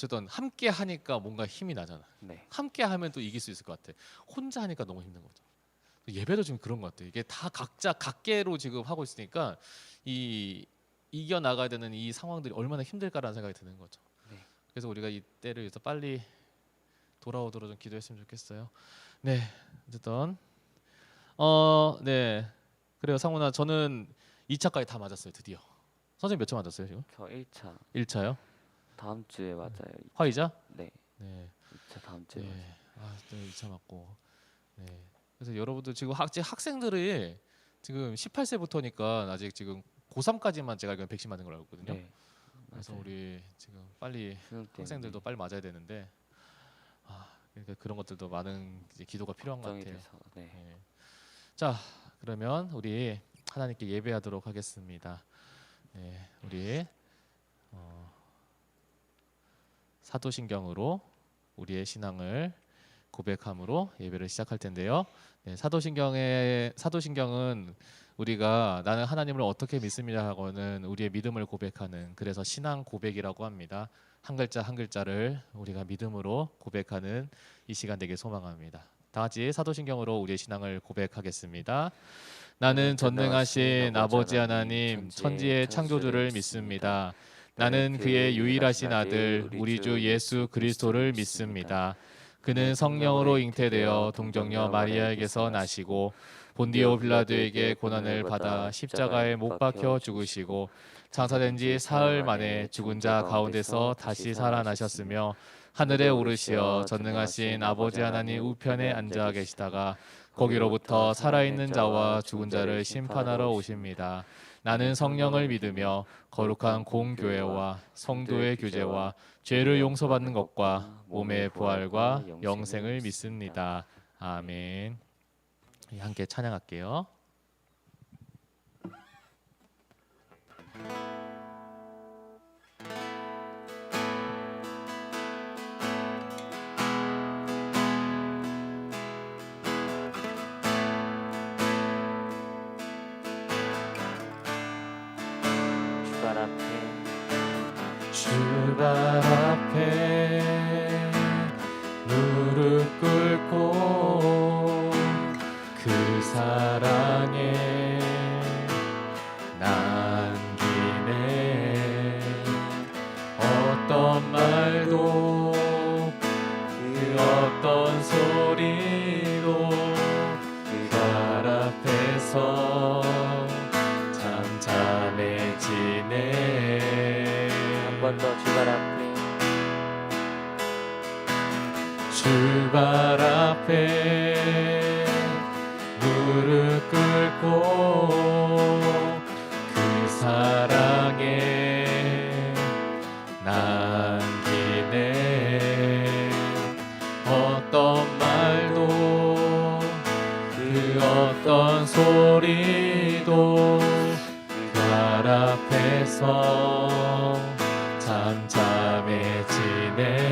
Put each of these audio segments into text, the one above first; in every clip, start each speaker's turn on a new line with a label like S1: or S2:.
S1: 어쨌든 함께 하니까 뭔가 힘이 나잖아.
S2: 네.
S1: 함께 하면 또 이길 수 있을 것 같아. 혼자 하니까 너무 힘든 거죠. 예배도 좀 그런 것 같아. 이게 다 각자 각계로 지금 하고 있으니까 이 이겨 나가야 되는 이 상황들이 얼마나 힘들까라는 생각이 드는 거죠.
S2: 네.
S1: 그래서 우리가 이 때를 위해서 빨리 돌아오도록 좀 기도했으면 좋겠어요. 네, 어쨌든 네, 그래요. 상훈아, 저는 2차까지 다 맞았어요. 드디어. 선생님 몇 차 맞았어요 지금?
S2: 저 1차
S1: 1차요?
S2: 다음 주에 맞아요.
S1: 화이자?
S2: 네.
S1: 네.
S2: 2차 다음 주에 맞아요.
S1: 네. 아, 네, 2차 맞고. 네. 그래서 여러분들 지금 학생들이 지금 18세부터니까 아직 지금 고3까지만 제가 알기로는 백신 맞는 걸 알고 있거든요.
S2: 네.
S1: 그래서
S2: 맞아요.
S1: 우리 지금 빨리
S2: 수능 때문에
S1: 학생들도 빨리 맞아야 되는데 그러니까 그런 것들도 많은 이제 기도가 필요한 것
S2: 걱정이
S1: 같아요.
S2: 돼서. 네.
S1: 네. 자, 그러면 우리 하나님께 예배하도록 하겠습니다. 네, 우리 사도신경으로 우리의 신앙을 고백함으로 예배를 시작할 텐데요. 네, 사도신경은 우리가 나는 하나님을 어떻게 믿습니다 하고는 우리의 믿음을 고백하는, 그래서 신앙 고백이라고 합니다. 한 글자 한 글자를 우리가 믿음으로 고백하는 이 시간 되길 소망합니다. 다 같이 사도신경으로 우리의 신앙을 고백하겠습니다. 나는 전능하신 아버지 하나님 천지의 창조주를 믿습니다. 나는 그의 유일하신 아들 우리 주 예수 그리스도를 믿습니다. 그는 성령으로 잉태되어 동정녀 마리아에게서 나시고 본디오 빌라도에게 고난을 받아 십자가에 못 박혀 죽으시고 장사된 지 사흘 만에 죽은 자 가운데서 다시 살아나셨으며 하늘에 오르시어 전능하신 아버지 하나님 우편에 앉아 계시다가 거기로부터 살아있는 자와 죽은 자를 심판하러 오십니다. 나는 성령을 믿으며 거룩한 공교회와 성도의 교제와 죄를 용서받는 것과 몸의 부활과 영생을 믿습니다. 아멘. 함께 찬양할게요. 주발 앞에 무릎 꿇고 그 사랑에 남기네. 어떤 말도 그 어떤 소리도 발 앞에서 잠잠해지네.
S2: 한 번 더 주발 앞에
S1: 주발 앞에 무릎 꿇고 그 사랑에 남기네. 어떤 말도 그 어떤 소리도 발 앞에서 잠잠해지네.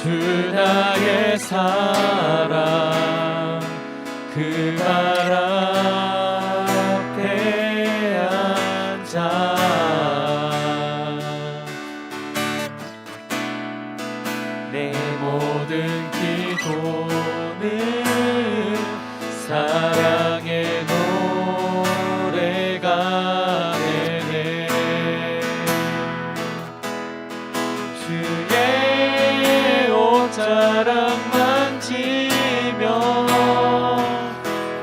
S2: 주 나의 사랑
S1: 주 나의 사랑 그 발 앞에 앉아 내 모든 기도는 사랑의 노래가 되네. 주의 옷자락 만지며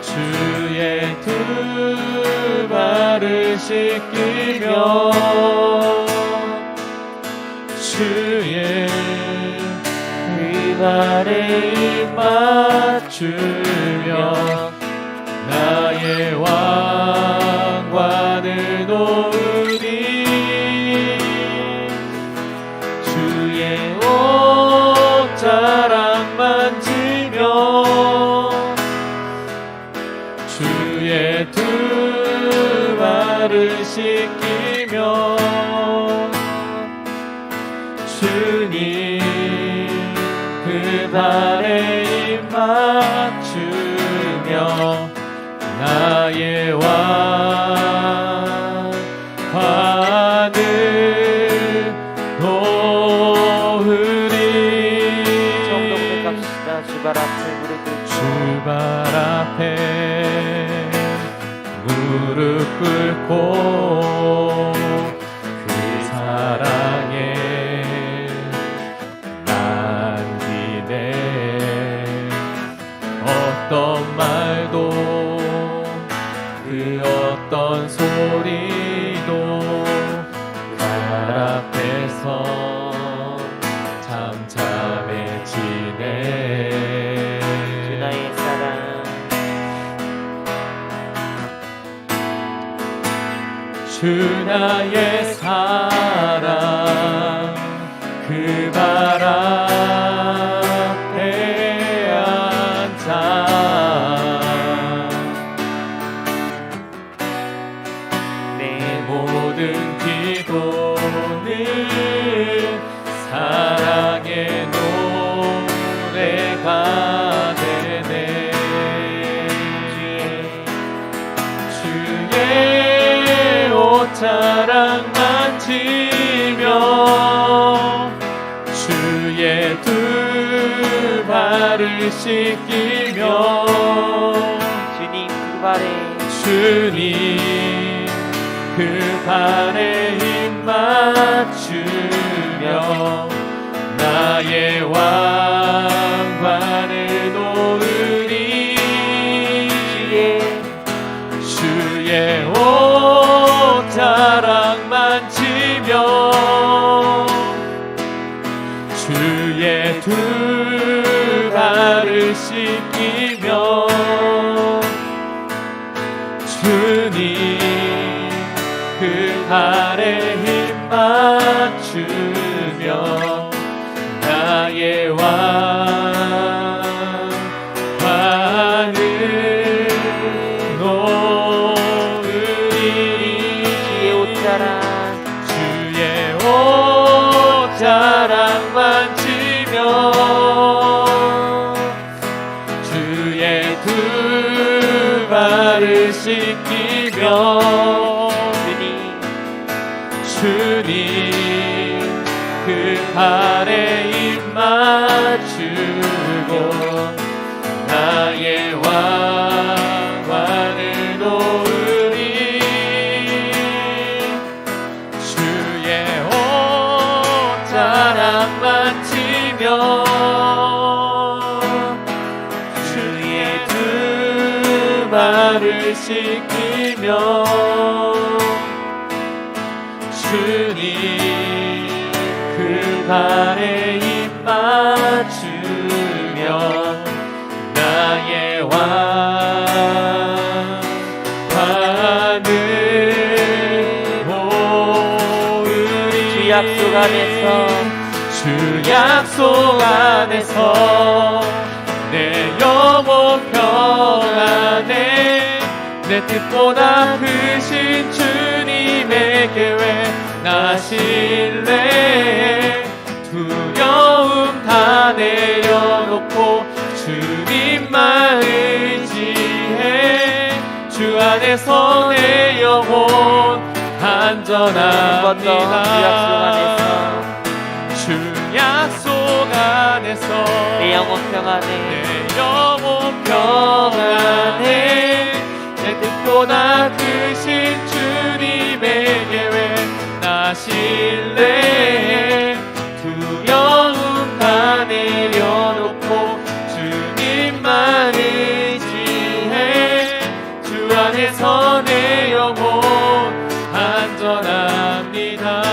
S1: 주의 두 발을 씻기며 주의 그 발에 입 맞추며 나의 왕관을 놓으리. 주의 옷자락 만지며 주의 두 발을 씻기며 주님 그 발에 입 맞추며 나의 왕 뚫고 그 사랑에 남기네. 어떤 말도 그 어떤 소리도 달 앞에서 참참해지네.
S2: 주 나의 사랑
S1: 주 나의 사랑 그 발 앞에 앉아
S2: 내
S1: 모든 기도는 사랑의 노래가 되네. 주의 옷자락 만지며 주의 두 발을 씻기며
S2: 주님 그 발에
S1: 주님 그 발에 힘 맞추며 나의 왕관을 놓으리. 주의 옷자락 만지며 주의 두 발을 씻기며 주님 그 발에 힘 맞추며 나의 왕관을 놓으리.
S2: 주의 옷자락
S1: 주의 옷자락 만지며 주의 두 발을 씻기며 주님 그 발에 입 맞추고 나의 왕관을 놓으리. 주의 옷자락 만지며 주의 두 발을 씻기며 주님 그 발에 입 맞추며 나의 왕관을 모으리.
S2: 주 약속 안에서
S1: 주 약속 안에서 내 영혼 평안해. 내 뜻보다 크신 주님의 계획 나 신뢰. 두려움 다 내려놓고 주님만 의지해. 주 안에서 내 영혼 안전합니다. 주 약속 안에서
S2: 내 영혼 평안해.
S1: 내 영혼 평안해. 내 뜻보다 크신 주님의 계획 나 신뢰해. 두려움 다 내려놓고 주님만 의지해. 주 안에서 내 영혼 안전합니다.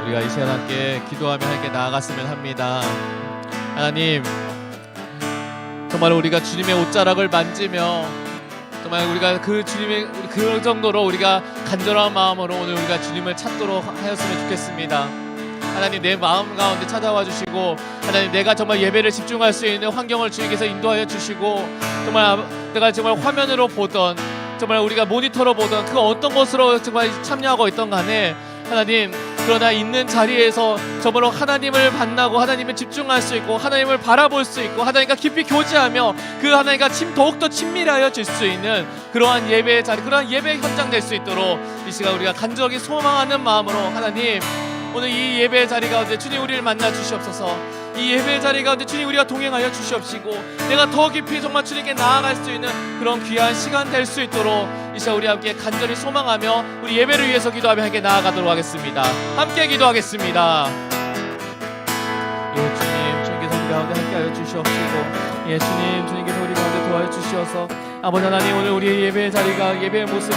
S1: 우리가 이 시간 함께 기도하며 함께 나아갔으면 합니다. 하나님, 정말 우리가 주님의 옷자락을 만지며 정말 우리가 그 주님의 그 정도로 우리가 간절한 마음으로 오늘 우리가 주님을 찾도록 하였으면 좋겠습니다. 하나님, 내 마음 가운데 찾아와 주시고 하나님, 내가 정말 예배를 집중할 수 있는 환경을 주님께서 인도하여 주시고 정말 내가 정말 화면으로 보던 정말 우리가 모니터로 보던 그 어떤 것으로 정말 참여하고 있던 간에 하나님, 그러나 있는 자리에서 저번로 하나님을 만나고 하나님을 집중할 수 있고 하나님을 바라볼 수 있고 하나님과 깊이 교제하며 그 하나님과 더욱더 친밀하여 질 수 있는 그러한 예배의 자리, 그러한 예배 현장 될 수 있도록 이 시간 우리가 간절히 소망하는 마음으로 하나님, 오늘 이 예배의 자리 가운데 주님 우리를 만나 주시옵소서. 이 예배 자리 가운데 주님 우리가 동행하여 주시옵시고 내가 더 깊이 정말 주님께 나아갈 수 있는 그런 귀한 시간 될 수 있도록 이 시간 우리 함께 간절히 소망하며 우리 예배를 위해서 기도하며 함께 나아가도록 하겠습니다. 함께 기도하겠습니다. 예 주님, 주님께서 우리 가운데 함께하여 주시옵시고 예 주님, 주님께서 우리 가운데 도와여 주시어서 아버지 하나님, 오늘 우리의 예배 자리가, 예배의 모습이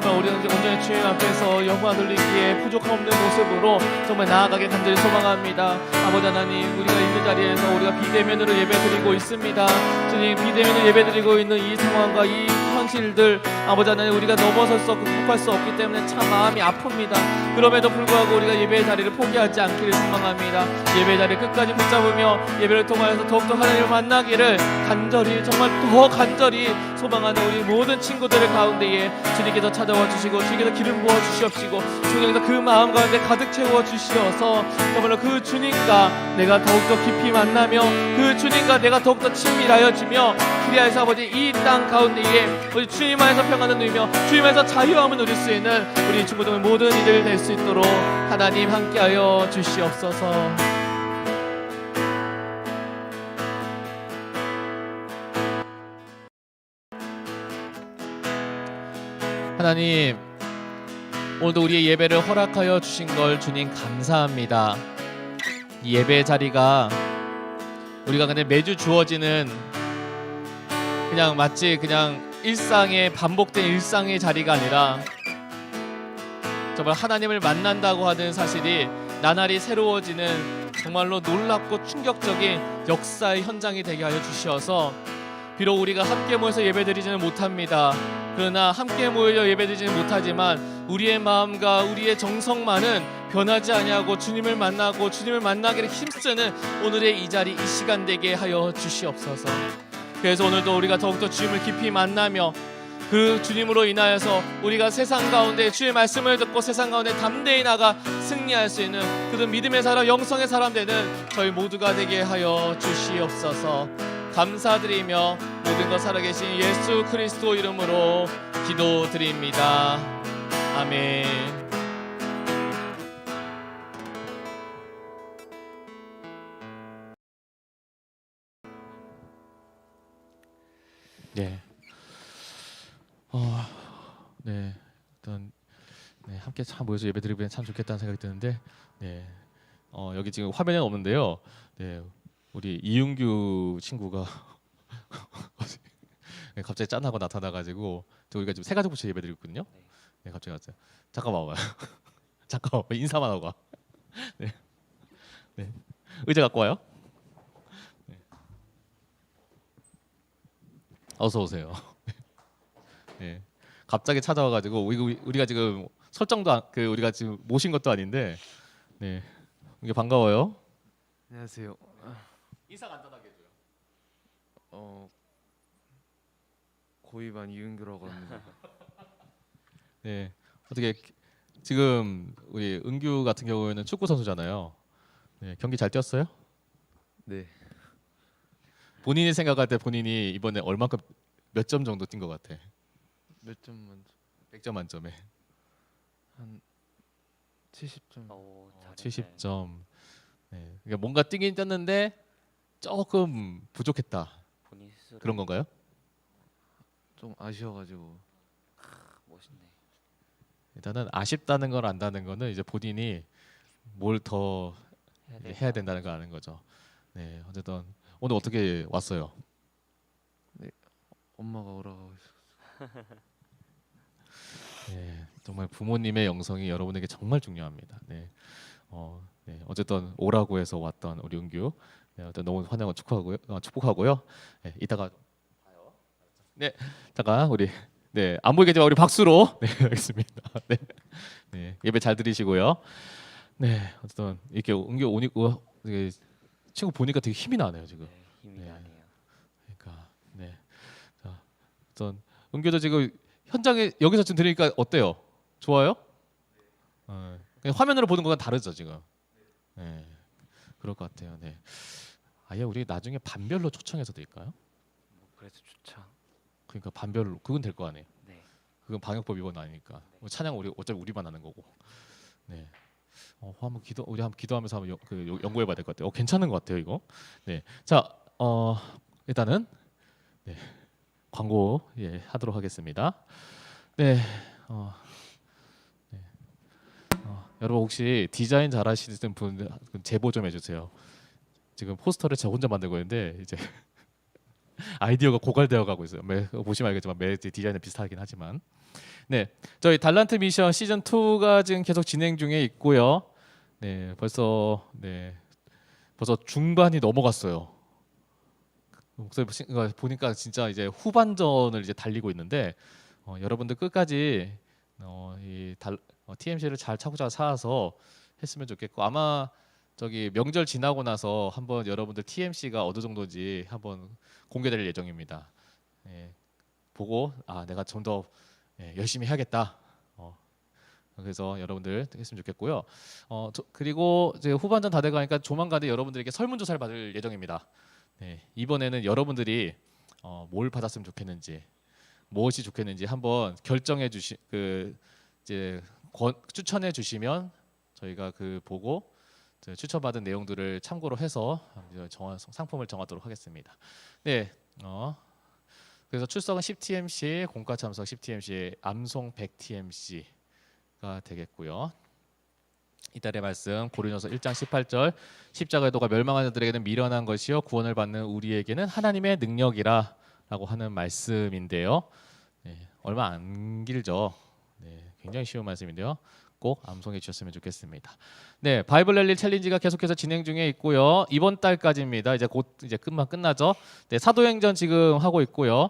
S1: 정말 우리는 온전히 주님 앞에서 영광 돌리기에 부족함 없는 모습으로 정말 나아가게 간절히 소망합니다. 아버지 하나님, 우리가 있는 자리에서 우리가 비대면으로 예배드리고 있습니다. 주님, 비대면으로 예배드리고 있는 이 상황과 이 현실들 아버지 하나님, 우리가 넘어설 수 없고 극복할 수 없기 때문에 참 마음이 아픕니다. 그럼에도 불구하고 우리가 예배의 자리를 포기하지 않기를 소망합니다. 예배의 자리를 끝까지 붙잡으며 예배를 통하여서 더욱더 하나님을 만나기를 간절히, 정말 더 간절히 소망하는 우리 모든 친구들의 가운데에 주님께서 찾아와 주시고 주님께서 기름 부어 주시옵시고 주님께서 그 마음 가운데 가득 채워 주시어서 정말로 그 주님과 내가 더욱더 깊이 만나며 그 주님과 내가 더욱더 친밀하여 주며 그리하여서 아버지 이 땅 가운데에 우리 주님 안에서 평안을 누리며 주님 안에서 자유함을 누릴 수 있는 우리 친구들 모든 이들 될 수 있도록 하나님 함께하여 주시옵소서. 하나님, 오늘도 우리의 예배를 허락하여 주신 걸 주님 감사합니다. 이 예배의 자리가 우리가 그냥 매주 주어지는 그냥 마치 그냥 일상의 반복된 일상의 자리가 아니라 정말 하나님을 만난다고 하는 사실이 나날이 새로워지는 정말로 놀랍고 충격적인 역사의 현장이 되게 하여 주시어서 비록 우리가 함께 모여서 예배드리지는 못합니다. 그러나 함께 모여 예배드리지는 못하지만 우리의 마음과 우리의 정성만은 변하지 아니하고 주님을 만나고 주님을 만나기를 힘쓰는 오늘의 이 자리, 이 시간 되게 하여 주시옵소서. 그래서 오늘도 우리가 더욱더 주님을 깊이 만나며 그 주님으로 인하여서 우리가 세상 가운데 주의 말씀을 듣고 세상 가운데 담대히 나가 승리할 수 있는 그런 믿음의 사람, 영성의 사람 되는 저희 모두가 되게 하여 주시옵소서. 감사드리며 모든 것 살아계신 예수 그리스도 이름으로 기도드립니다. 아멘. 네. 네. 일단 함께 참 모여서 예배드리면 참 좋겠다는 생각이 드는데, 네. 여기 지금 화면에 없는데요. 네. 우리 이윤규 친구가 갑자기 짠하고 나타나가지고 우리가 지금 세 가지 부처 예배드리고 있거든요. 네, 갑자기 왔어요. 잠깐만 와봐요. 잠깐만 인사만 하고 와. 네. 네. 의자 갖고 와요. 네. 어서 오세요. 네. 갑자기 찾아와가지고 우리가 지금 설정도 우리가 지금 모신 것도 아닌데, 네. 이게 반가워요.
S3: 안녕하세요.
S1: 인사 간단하게 해줘요.
S3: 고위반 이은규라고 합니다.
S1: 네. 어떻게 지금 우리 은규 같은 경우에는 축구 선수잖아요. 네. 경기 잘 뛰었어요?
S3: 네.
S1: 본인이 생각할 때 본인이 이번에 얼마큼 몇 점 정도 뛴 것 같아?
S3: 몇 점 만점?
S1: 100점 만점에
S3: 한 70점.
S2: 오, 잘했네.
S1: 70점. 네. 그러니까 뭔가 뛰긴 뛰었는데 조금 부족했다.
S2: 본인 스스로
S1: 그런 건가요?
S3: 좀 아쉬워가지고.
S2: 멋있네.
S1: 일단은 아쉽다는 걸 안다는 거는 이제 본인이 뭘 더 해야 된다는 걸 아는 거죠. 네, 어쨌든 오늘 어떻게 왔어요?
S3: 엄마가 오라고 했어.
S1: 네, 정말 부모님의 영성이 여러분에게 정말 중요합니다. 네, 어쨌든 오라고 해서 왔던 우리 은규, 네, 어쨌든 너무 환영을 축복하고요. 네, 이따가 봐요. 네, 잠깐 우리 안 보이겠지만 우리 박수로 하겠습니다. 네, 예배 잘 드리시고요. 네, 어쨌든 이렇게 은규 오니까 친구 보니까 되게 힘이 나네요 지금.
S2: 네, 힘이
S1: 네.
S2: 나네요.
S1: 그러니까 자, 어떤 은규도 지금 현장에 여기서 지금 들으니까 어때요? 좋아요? 그냥 화면으로 보는 거랑 다르죠 지금. 네, 그럴 것 같아요. 네, 아예 우리 나중에 반별로 초청해서 드릴까요?
S2: 그래서 좋죠.
S1: 그러니까 반별로 그건 될 거 아니에요.
S2: 네.
S1: 그건 방역법 위반 아니니까. 찬양 우리 어차피 우리만 하는 거고. 네, 우리 한번 기도하면서 한번 연구해봐야 될 것 같아요. 괜찮은 것 같아요 이거. 네, 자, 일단은 네, 광고 하도록 하겠습니다. 네, 네. 여러분 혹시 디자인 잘하시는 분 제보 좀 해주세요. 지금 포스터를 제가 혼자 만들고 있는데 이제 아이디어가 고갈되어 가고 있어요. 보시면 알겠지만 매 디자인은 비슷하긴 하지만. 네, 저희 달란트 미션 시즌 2가 지금 계속 진행 중에 있고요. 네, 벌써 중반이 넘어갔어요. 목소리 보니까 진짜 이제 후반전을 이제 달리고 있는데 여러분들 끝까지 TMC를 잘 차고자 사서 했으면 좋겠고 아마 저기 명절 지나고 나서 한번 여러분들 TMC가 어느 정도인지 한번 공개될 예정입니다. 보고 내가 좀 더 열심히 해야겠다. 그래서 여러분들 했으면 좋겠고요. 그리고 이제 후반전 다 돼가니까 조만간에 여러분들에게 설문조사를 받을 예정입니다. 이번에는 여러분들이 뭘 받았으면 좋겠는지, 무엇이 좋겠는지 한번 결정해 이제 추천해 주시면 저희가 보고 추천받은 내용들을 참고로 해서 상품을 정하도록 하겠습니다. 네, 그래서 출석은 10TMC, 공과 참석 10TMC, 암송 100TMC가 되겠고요. 이달의 말씀 고린도서 1장 18절 십자가의 도가 멸망하는 자들에게는 미련한 것이요 구원을 받는 우리에게는 하나님의 능력이라라고 하는 말씀인데요. 얼마 안 길죠. 굉장히 쉬운 말씀인데요. 꼭 암송해 주셨으면 좋겠습니다. 네, 바이블 랠리 챌린지가 계속해서 진행 중에 있고요. 이번 달까지입니다. 이제 곧 끝나죠. 네, 사도행전 지금 하고 있고요.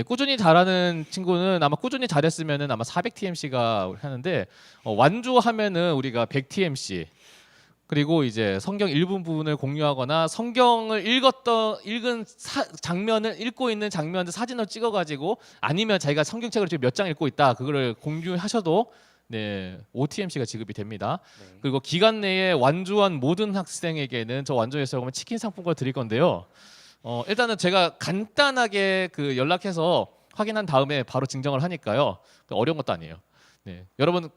S1: 꾸준히 잘하는 친구는 아마 꾸준히 잘했으면은 아마 400TMC가 하는데 완주하면은 우리가 100TMC 그리고 이제 성경 일부 부분을 공유하거나 성경을 읽은 장면을 읽고 있는 장면을 사진을 찍어가지고 아니면 자기가 성경책을 지금 몇 장 읽고 있다 그거를 공유하셔도 네, OTMC가 지급이 됩니다.
S2: 네.
S1: 그리고 기간 내에 완주한 모든 학생에게는 저 완주했어요 그러면 치킨 상품권 드릴 건데요. 일단은 제가 간단하게 연락해서 확인한 다음에 바로 증정을 하니까요. 어려운 것도 아니에요. 네, 여러분,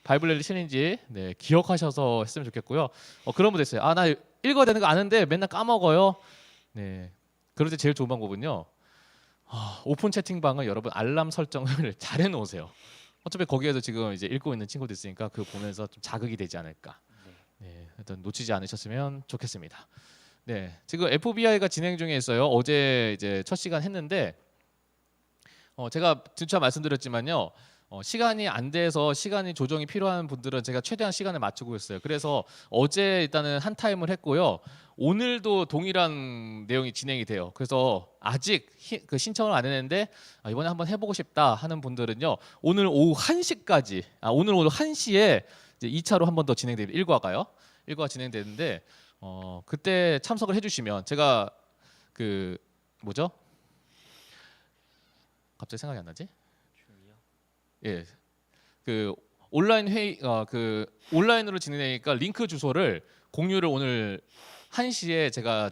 S1: 바이블 랠리 챌린지 기억하셔서 했으면 좋겠고요. 그런 분들 있어요. 나 읽어야 되는 거 아는데 맨날 까먹어요. 네, 그럴 때 제일 좋은 방법은요. 오픈 채팅방을 여러분 알람 설정을 잘 해놓으세요. 어차피 거기에도 지금 이제 읽고 있는 친구도 있으니까 그거 보면서 좀 자극이 되지 않을까. 네, 일단 놓치지 않으셨으면 좋겠습니다. 네, 지금 FBI가 진행 중에 있어요. 어제 이제 첫 시간 했는데 제가 진짜 말씀드렸지만요. 시간이 안 돼서 시간이 조정이 필요한 분들은 제가 최대한 시간을 맞추고 있어요. 그래서 어제 일단은 한 타임을 했고요. 오늘도 동일한 내용이 진행이 돼요. 그래서 아직 신청을 안 했는데 이번에 한번 해보고 싶다 하는 분들은요. 오늘 오후 1시까지 오늘 1시에 이제 2차로 한 번 더 진행됩니다. 1과가요. 1과 진행되는데 그때 참석을 해주시면 제가 뭐죠? 갑자기 생각이 안 나지? 예, 온라인 회의 온라인으로 진행되니까 링크 주소를 공유를 오늘 1시에 제가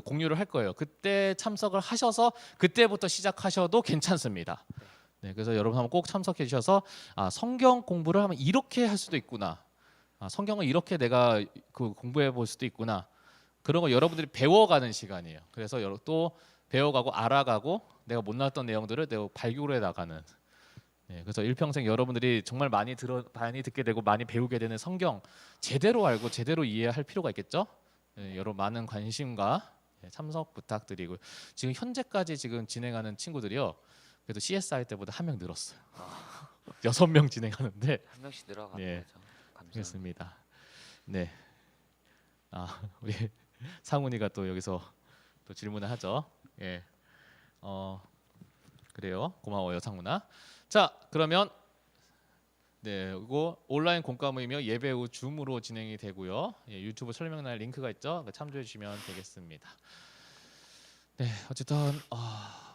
S1: 공유를 할 거예요. 그때 참석을 하셔서 그때부터 시작하셔도 괜찮습니다. 네, 그래서 여러분 한번 꼭 참석해 주셔서 성경 공부를 하면 이렇게 할 수도 있구나. 성경을 이렇게 내가 공부해 볼 수도 있구나. 그런 거 여러분들이 배워가는 시간이에요. 그래서 또 배워가고 알아가고 내가 못 나왔던 내용들을 내가 발굴해 나가는. 네, 그래서 일평생 여러분들이 정말 많이 듣게 되고 많이 배우게 되는 성경 제대로 알고 제대로 이해할 필요가 있겠죠. 네, 여러분 많은 관심과 참석 부탁드리고 지금 현재까지 지금 진행하는 친구들이요. 그래도 CSR 때보다 한 명 늘었어요. 6명 진행하는데
S2: 한 명씩 늘어가는
S1: 네,
S2: 거죠. 감사합니다.
S1: 그렇습니다. 네, 우리 상훈이가 또 여기서 또 질문을 하죠. 예, 그래요. 고마워요, 상훈아. 자, 그러면 이거 온라인 공과 모임이요 예배 후 줌으로 진행이 되고요. 유튜브 설명란에 링크가 있죠. 참조해 주시면 되겠습니다. 네, 어쨌든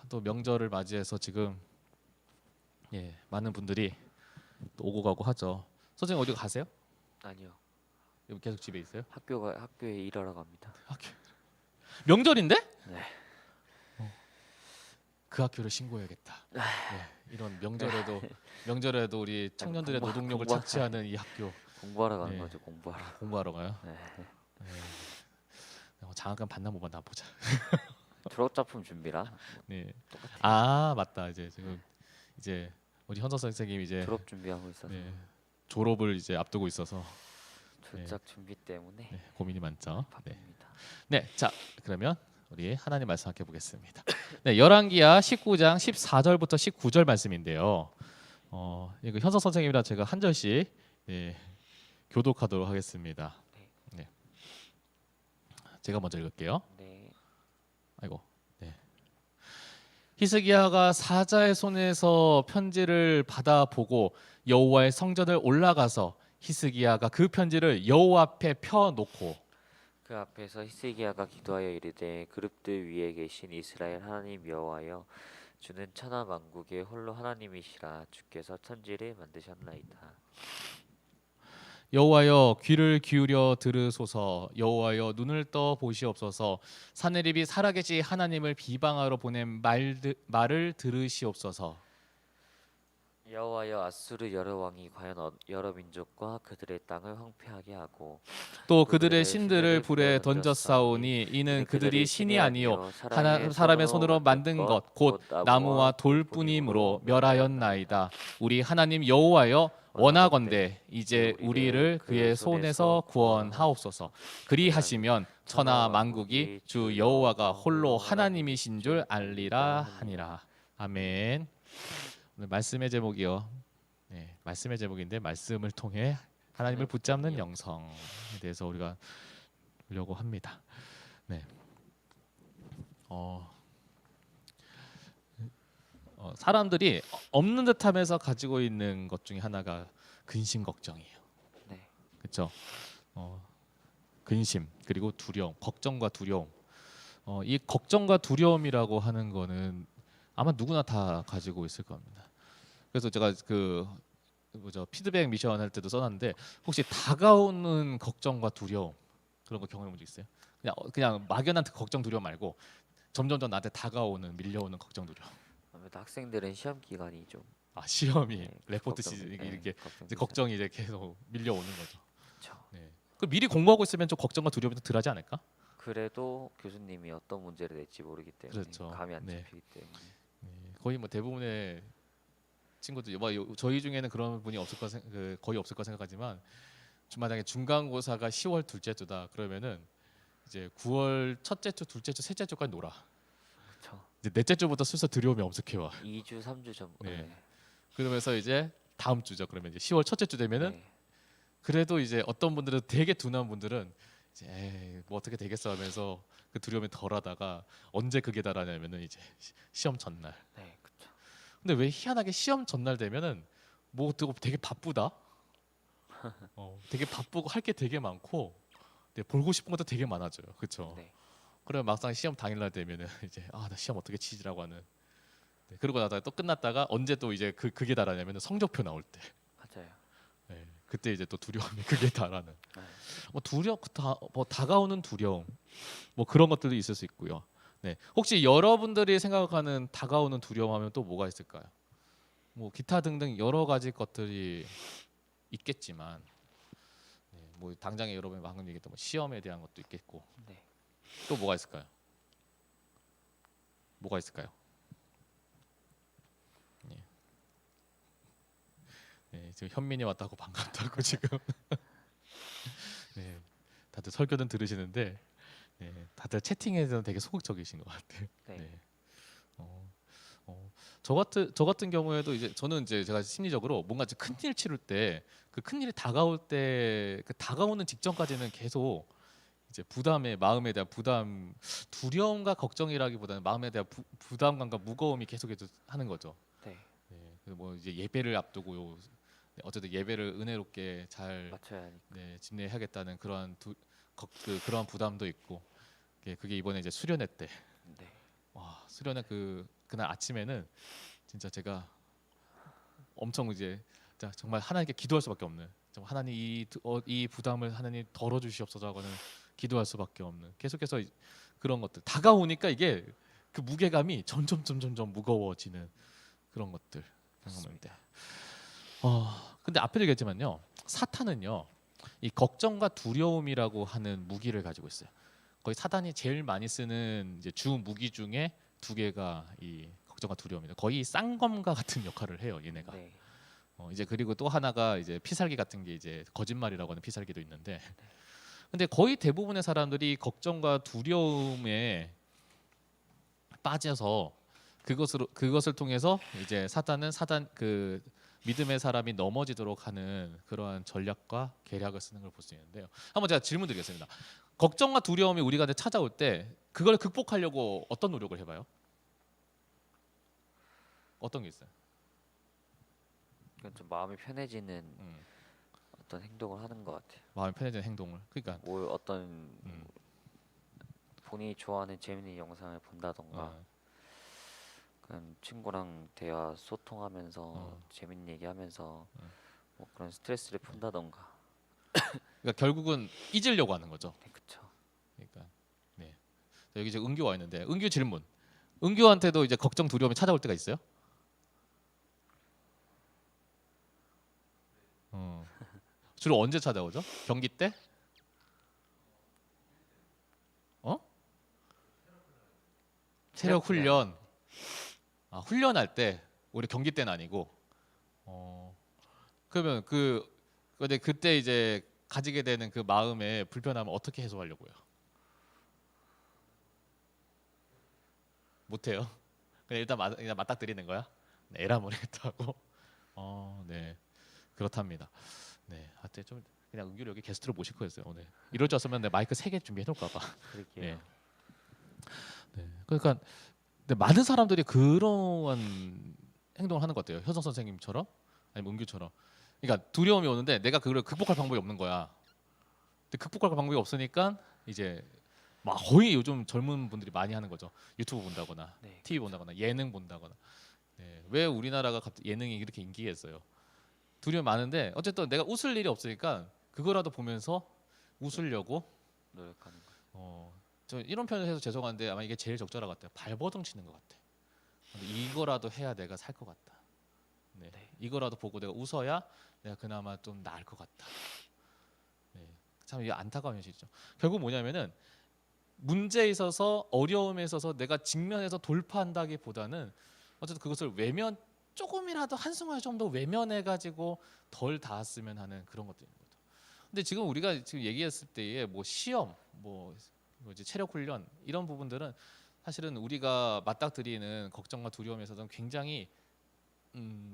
S1: 또 명절을 맞이해서 지금 많은 분들이 또 오고 가고 하죠. 선생님 어디 가세요?
S2: 아니요.
S1: 여기 계속 집에 있어요?
S2: 학교에 일하러 갑니다.
S1: 명절인데?
S2: 네.
S1: 그 학교를 신고해야겠다. 이런 명절에도 우리 청년들의 노동력을
S2: 공부하는
S1: 착취하는 이 학교.
S2: 공부하러 가는
S1: 네.
S2: 거죠. 공부하러.
S1: 공부하러 가요.
S2: 네.
S1: 네. 장학금 받나 못 받나 보자.
S2: 졸업 작품 준비라
S1: 네.
S2: 똑같아요.
S1: 아 맞다. 이제 지금 이제 우리 현서 선생님 이제
S2: 졸업 준비하고 있어서
S1: 네, 졸업을 이제 앞두고 있어서
S2: 졸작 준비 때문에
S1: 네, 고민이 많죠. 네.
S2: 바쁩니다.
S1: 네, 자 그러면 우리 하나님 말씀 함께 보겠습니다. 네, 열왕기하 19장 14절부터 19절 말씀인데요. 이거 현석 선생님이랑 제가 한 절씩 교독하도록 하겠습니다. 네, 제가 먼저 읽을게요.
S2: 네.
S1: 아이고, 네. 히스기야가 사자의 손에서 편지를 받아 보고 여호와의 성전을 올라가서 히스기야가 그 편지를 여호와 앞에 펴 놓고
S2: 그 앞에서 히스기야가 기도하여 이르되 그룹들 위에 계신 이스라엘 하나님 여호와여 주는 천하 만국의 홀로 하나님이시라 주께서 천지를 만드셨나이다.
S1: 여호와여 귀를 기울여 들으소서. 여호와여 눈을 떠 보시옵소서. 사내립이 살아계시 하나님을 비방하러 보낸 말을 들으시옵소서.
S2: 여호와여 아수르 여러 왕이 과연 여러 민족과 그들의 땅을 황폐하게 하고
S1: 또 그들의 신들을 불에 던졌사오니 이는 그들이 신이 아니요 사람의 손으로 만든 것 곧 나무와 돌뿐이므로 멸하였나이다. 우리 하나님 여호와여 원하건대 이제 우리를 그의 손에서 구원하옵소서. 그리하시면 천하 만국이 주 여호와가 홀로 하나님이신 줄 알리라 하니라. 아멘. 오늘 말씀의 제목이요. 네, 말씀의 제목인데 말씀을 통해 하나님을 붙잡는 영성에 대해서 우리가 보려고 합니다. 네. 사람들이 없는 듯하면서 가지고 있는 것 중에 하나가 근심 걱정이에요.
S2: 네.
S1: 그렇죠? 근심 그리고 두려움, 걱정과 두려움. 이 걱정과 두려움이라고 하는 거는 아마 누구나 다 가지고 있을 겁니다. 그래서 제가 그 피드백 미션 할 때도 써놨는데 혹시 다가오는 걱정과 두려움 그런 거 경험해 본 적 있어요? 그냥 막연한 걱정 두려움 말고 점점점 나한테 다가오는 밀려오는 걱정 두려움.
S2: 아무래도 학생들은 시험 기간이 좀
S1: 시험이
S2: 네,
S1: 레포트
S2: 걱정,
S1: 시즌
S2: 네,
S1: 이렇게
S2: 걱정
S1: 이제 걱정이 이제 계속 밀려오는 거죠.
S2: 그렇죠.
S1: 네. 그 미리 공부하고 있으면 좀 걱정과 두려움이 좀 덜하지 않을까?
S2: 그래도 교수님이 어떤 문제를 낼지 모르기 때문에
S1: 그렇죠.
S2: 감이 안
S1: 네.
S2: 잡히기 때문에
S1: 네. 거의 뭐 대부분의 친구들, 저희 중에는 그런 분이 거의 없을 거 생각하지만 만약에 중간고사가 10월 둘째 주다 그러면은 이제 9월 첫째 주, 둘째 주, 셋째 주까지 놀아.
S2: 그렇죠.
S1: 이제 넷째 주부터 슬슬 두려움이 엄습해 와.
S2: 2주, 3주 전.
S1: 네. 그러면서 이제 다음 주죠. 그러면 이제 10월 첫째 주 되면은
S2: 네.
S1: 그래도 이제 어떤 분들은 되게 둔한 분들은 이제 에이, 뭐 어떻게 되겠어 하면서 그 두려움이 덜하다가 언제 그게 달하냐면은 이제 시험 전날.
S2: 네, 그렇죠.
S1: 근데 왜 희한하게 시험 전날 되면은 뭐 되게 바쁘다. 되게 바쁘고 할 게 되게 많고 네, 보고 싶은 것도 되게 많아져요. 그렇죠?
S2: 네.
S1: 그러면 막상 시험 당일날 되면은 이제 나 시험 어떻게 치지라고 하는. 네, 그러고 나다가 또 끝났다가 언제 또 이제 그게 달하냐면은 성적표 나올 때.
S2: 맞아요.
S1: 네, 그때 이제 또 두려움이 그게 달하는.
S2: 네.
S1: 뭐 다가오는 두려움, 뭐 그런 것들도 있을 수 있고요. 네, 혹시 여러분들이 생각하는 다가오는 두려움하면 또 뭐가 있을까요? 뭐 기타 등등 여러 가지 것들이 있겠지만, 네, 뭐 당장에 여러분이 방금 얘기했던 뭐 시험에 대한 것도 있겠고,
S2: 네.
S1: 또 뭐가 있을까요? 뭐가 있을까요? 네. 네, 지금 현민이 왔다고 반갑다고 지금. 네, 다들 설교는 들으시는데 네, 다들 채팅에서는 되게 소극적이신 것 같아요.
S2: 네.
S1: 네. 저 같은 경우에도 이제 저는 이제 제가 심리적으로 뭔가 큰 일 치를 때 그 큰 일이 다가올 때 그 다가오는 직전까지는 계속 이제 마음에 대한 부담, 두려움과 걱정이라기보다는 마음에 대한 부담감과 무거움이 계속해서 하는 거죠.
S2: 네.
S1: 네, 그래서 뭐 이제 예배를 앞두고 네, 어쨌든 예배를 은혜롭게 잘
S2: 맞춰야 하니까.
S1: 네, 집례해야겠다는 그러한 그러한 부담도 있고 그게 이번에 이제 수련회 때
S2: 네.
S1: 와, 수련회 그날 아침에는 진짜 제가 엄청 이제 진짜 정말 하나님께 기도할 수밖에 없는 정말 하나님 이 부담을 하나님 덜어 주시옵소서 하고는 기도할 수밖에 없는 계속해서 그런 것들 다가오니까 이게 그 무게감이 점점 무거워지는 그런 것들 경험인데 근데 앞에 얘기했지만요 사탄은요 이 걱정과 두려움이라고 하는 무기를 가지고 있어요. 거의 사단이 제일 많이 쓰는 이제 주 무기 중에 두 개가 이 걱정과 두려움입니다. 거의 쌍검과 같은 역할을 해요, 얘네가.
S2: 네.
S1: 이제 그리고 또 하나가 이제 피살기 같은 게 이제 거짓말이라고 하는 피살기도 있는데, 근데 거의 대부분의 사람들이 걱정과 두려움에 빠져서 그것을 통해서 이제 사단은 그 믿음의 사람이 넘어지도록 하는 그러한 전략과 계략을 쓰는 걸 볼 수 있는데요. 한번 제가 질문 드리겠습니다. 걱정과 두려움이 우리가 찾아올 때 그걸 극복하려고 어떤 노력을 해봐요? 어떤 게 있어요?
S2: 이건 좀 마음이 편해지는
S1: 음,
S2: 어떤 행동을 하는 것 같아요.
S1: 마음이 편해지는 행동을. 그러니까
S2: 뭐 어떤
S1: 음,
S2: 본인이 좋아하는 재밌는 영상을 본다던가
S1: 어,
S2: 그냥 친구랑 대화 소통하면서
S1: 어.
S2: 재밌는 얘기하면서 뭐 그런 스트레스를 푼다던가.
S1: 그러니까 결국은 잊으려고 하는 거죠.
S2: 네, 그쵸.
S1: 그러니까 네. 자, 여기 이제 은규 와 있는데 은규 질문. 은규한테도 이제 걱정 두려움이 찾아올 때가 있어요? 어. 주로 언제 찾아오죠? 경기 때? 어? 체력 훈련. 아, 훈련할 때. 우리 경기 때는 아니고. 그러면 근데 그때 이제 가지게 되는 그 마음의 불편함을 어떻게 해소하려고요? 못해요. 그냥 일단 그냥 맞닥뜨리는 거야? 네, 에라 모르겠다고. 네. 그렇답니다. 네. 하여튼 좀 그냥 은규를 여기 게스트로 모실 거였어요 오늘. 이럴 줄 알았으면 내 마이크 3개 준비해 놓을까 봐.
S2: 그럴게요.
S1: 네. 네. 그러니까 근데 많은 사람들이 그러한 행동을 하는 것 같아요. 효성 선생님처럼 아니면 은규처럼. 그러니까 두려움이 오는데 내가 그걸 극복할 방법이 없는 거야. 근데 극복할 방법이 없으니까 이제 막 거의 요즘 젊은 분들이 많이 하는 거죠. 유튜브 본다거나
S2: 네.
S1: TV 본다거나 예능 본다거나. 네. 왜 우리나라가 갑자기 예능이 이렇게 인기가 있어요? 두려움이 많은데 어쨌든 내가 웃을 일이 없으니까 그거라도 보면서 웃으려고
S2: 노력하는 거.
S1: 저 이런 표현을 해서 죄송한데 아마 이게 제일 적절한 것 같아요. 발버둥 치는 것 같아. 근데 이거라도 해야 내가 살 것 같다. 네.
S2: 네.
S1: 이거라도 보고 내가 웃어야 내가 그나마 좀 나을 것 같다. 네. 참 이게 안타까운 현실이죠. 결국 뭐냐면은 문제에 있어서 어려움에 있어서 내가 직면해서 돌파한다기보다는 어쨌든 그것을 조금이라도 한순간 좀 더 외면해 가지고 덜 닿았으면 하는 그런 것들인 거죠. 근데 지금 우리가 지금 얘기했을 때에 뭐 시험, 뭐 이제 체력 훈련 이런 부분들은 사실은 우리가 맞닥뜨리는 걱정과 두려움에서는 굉장히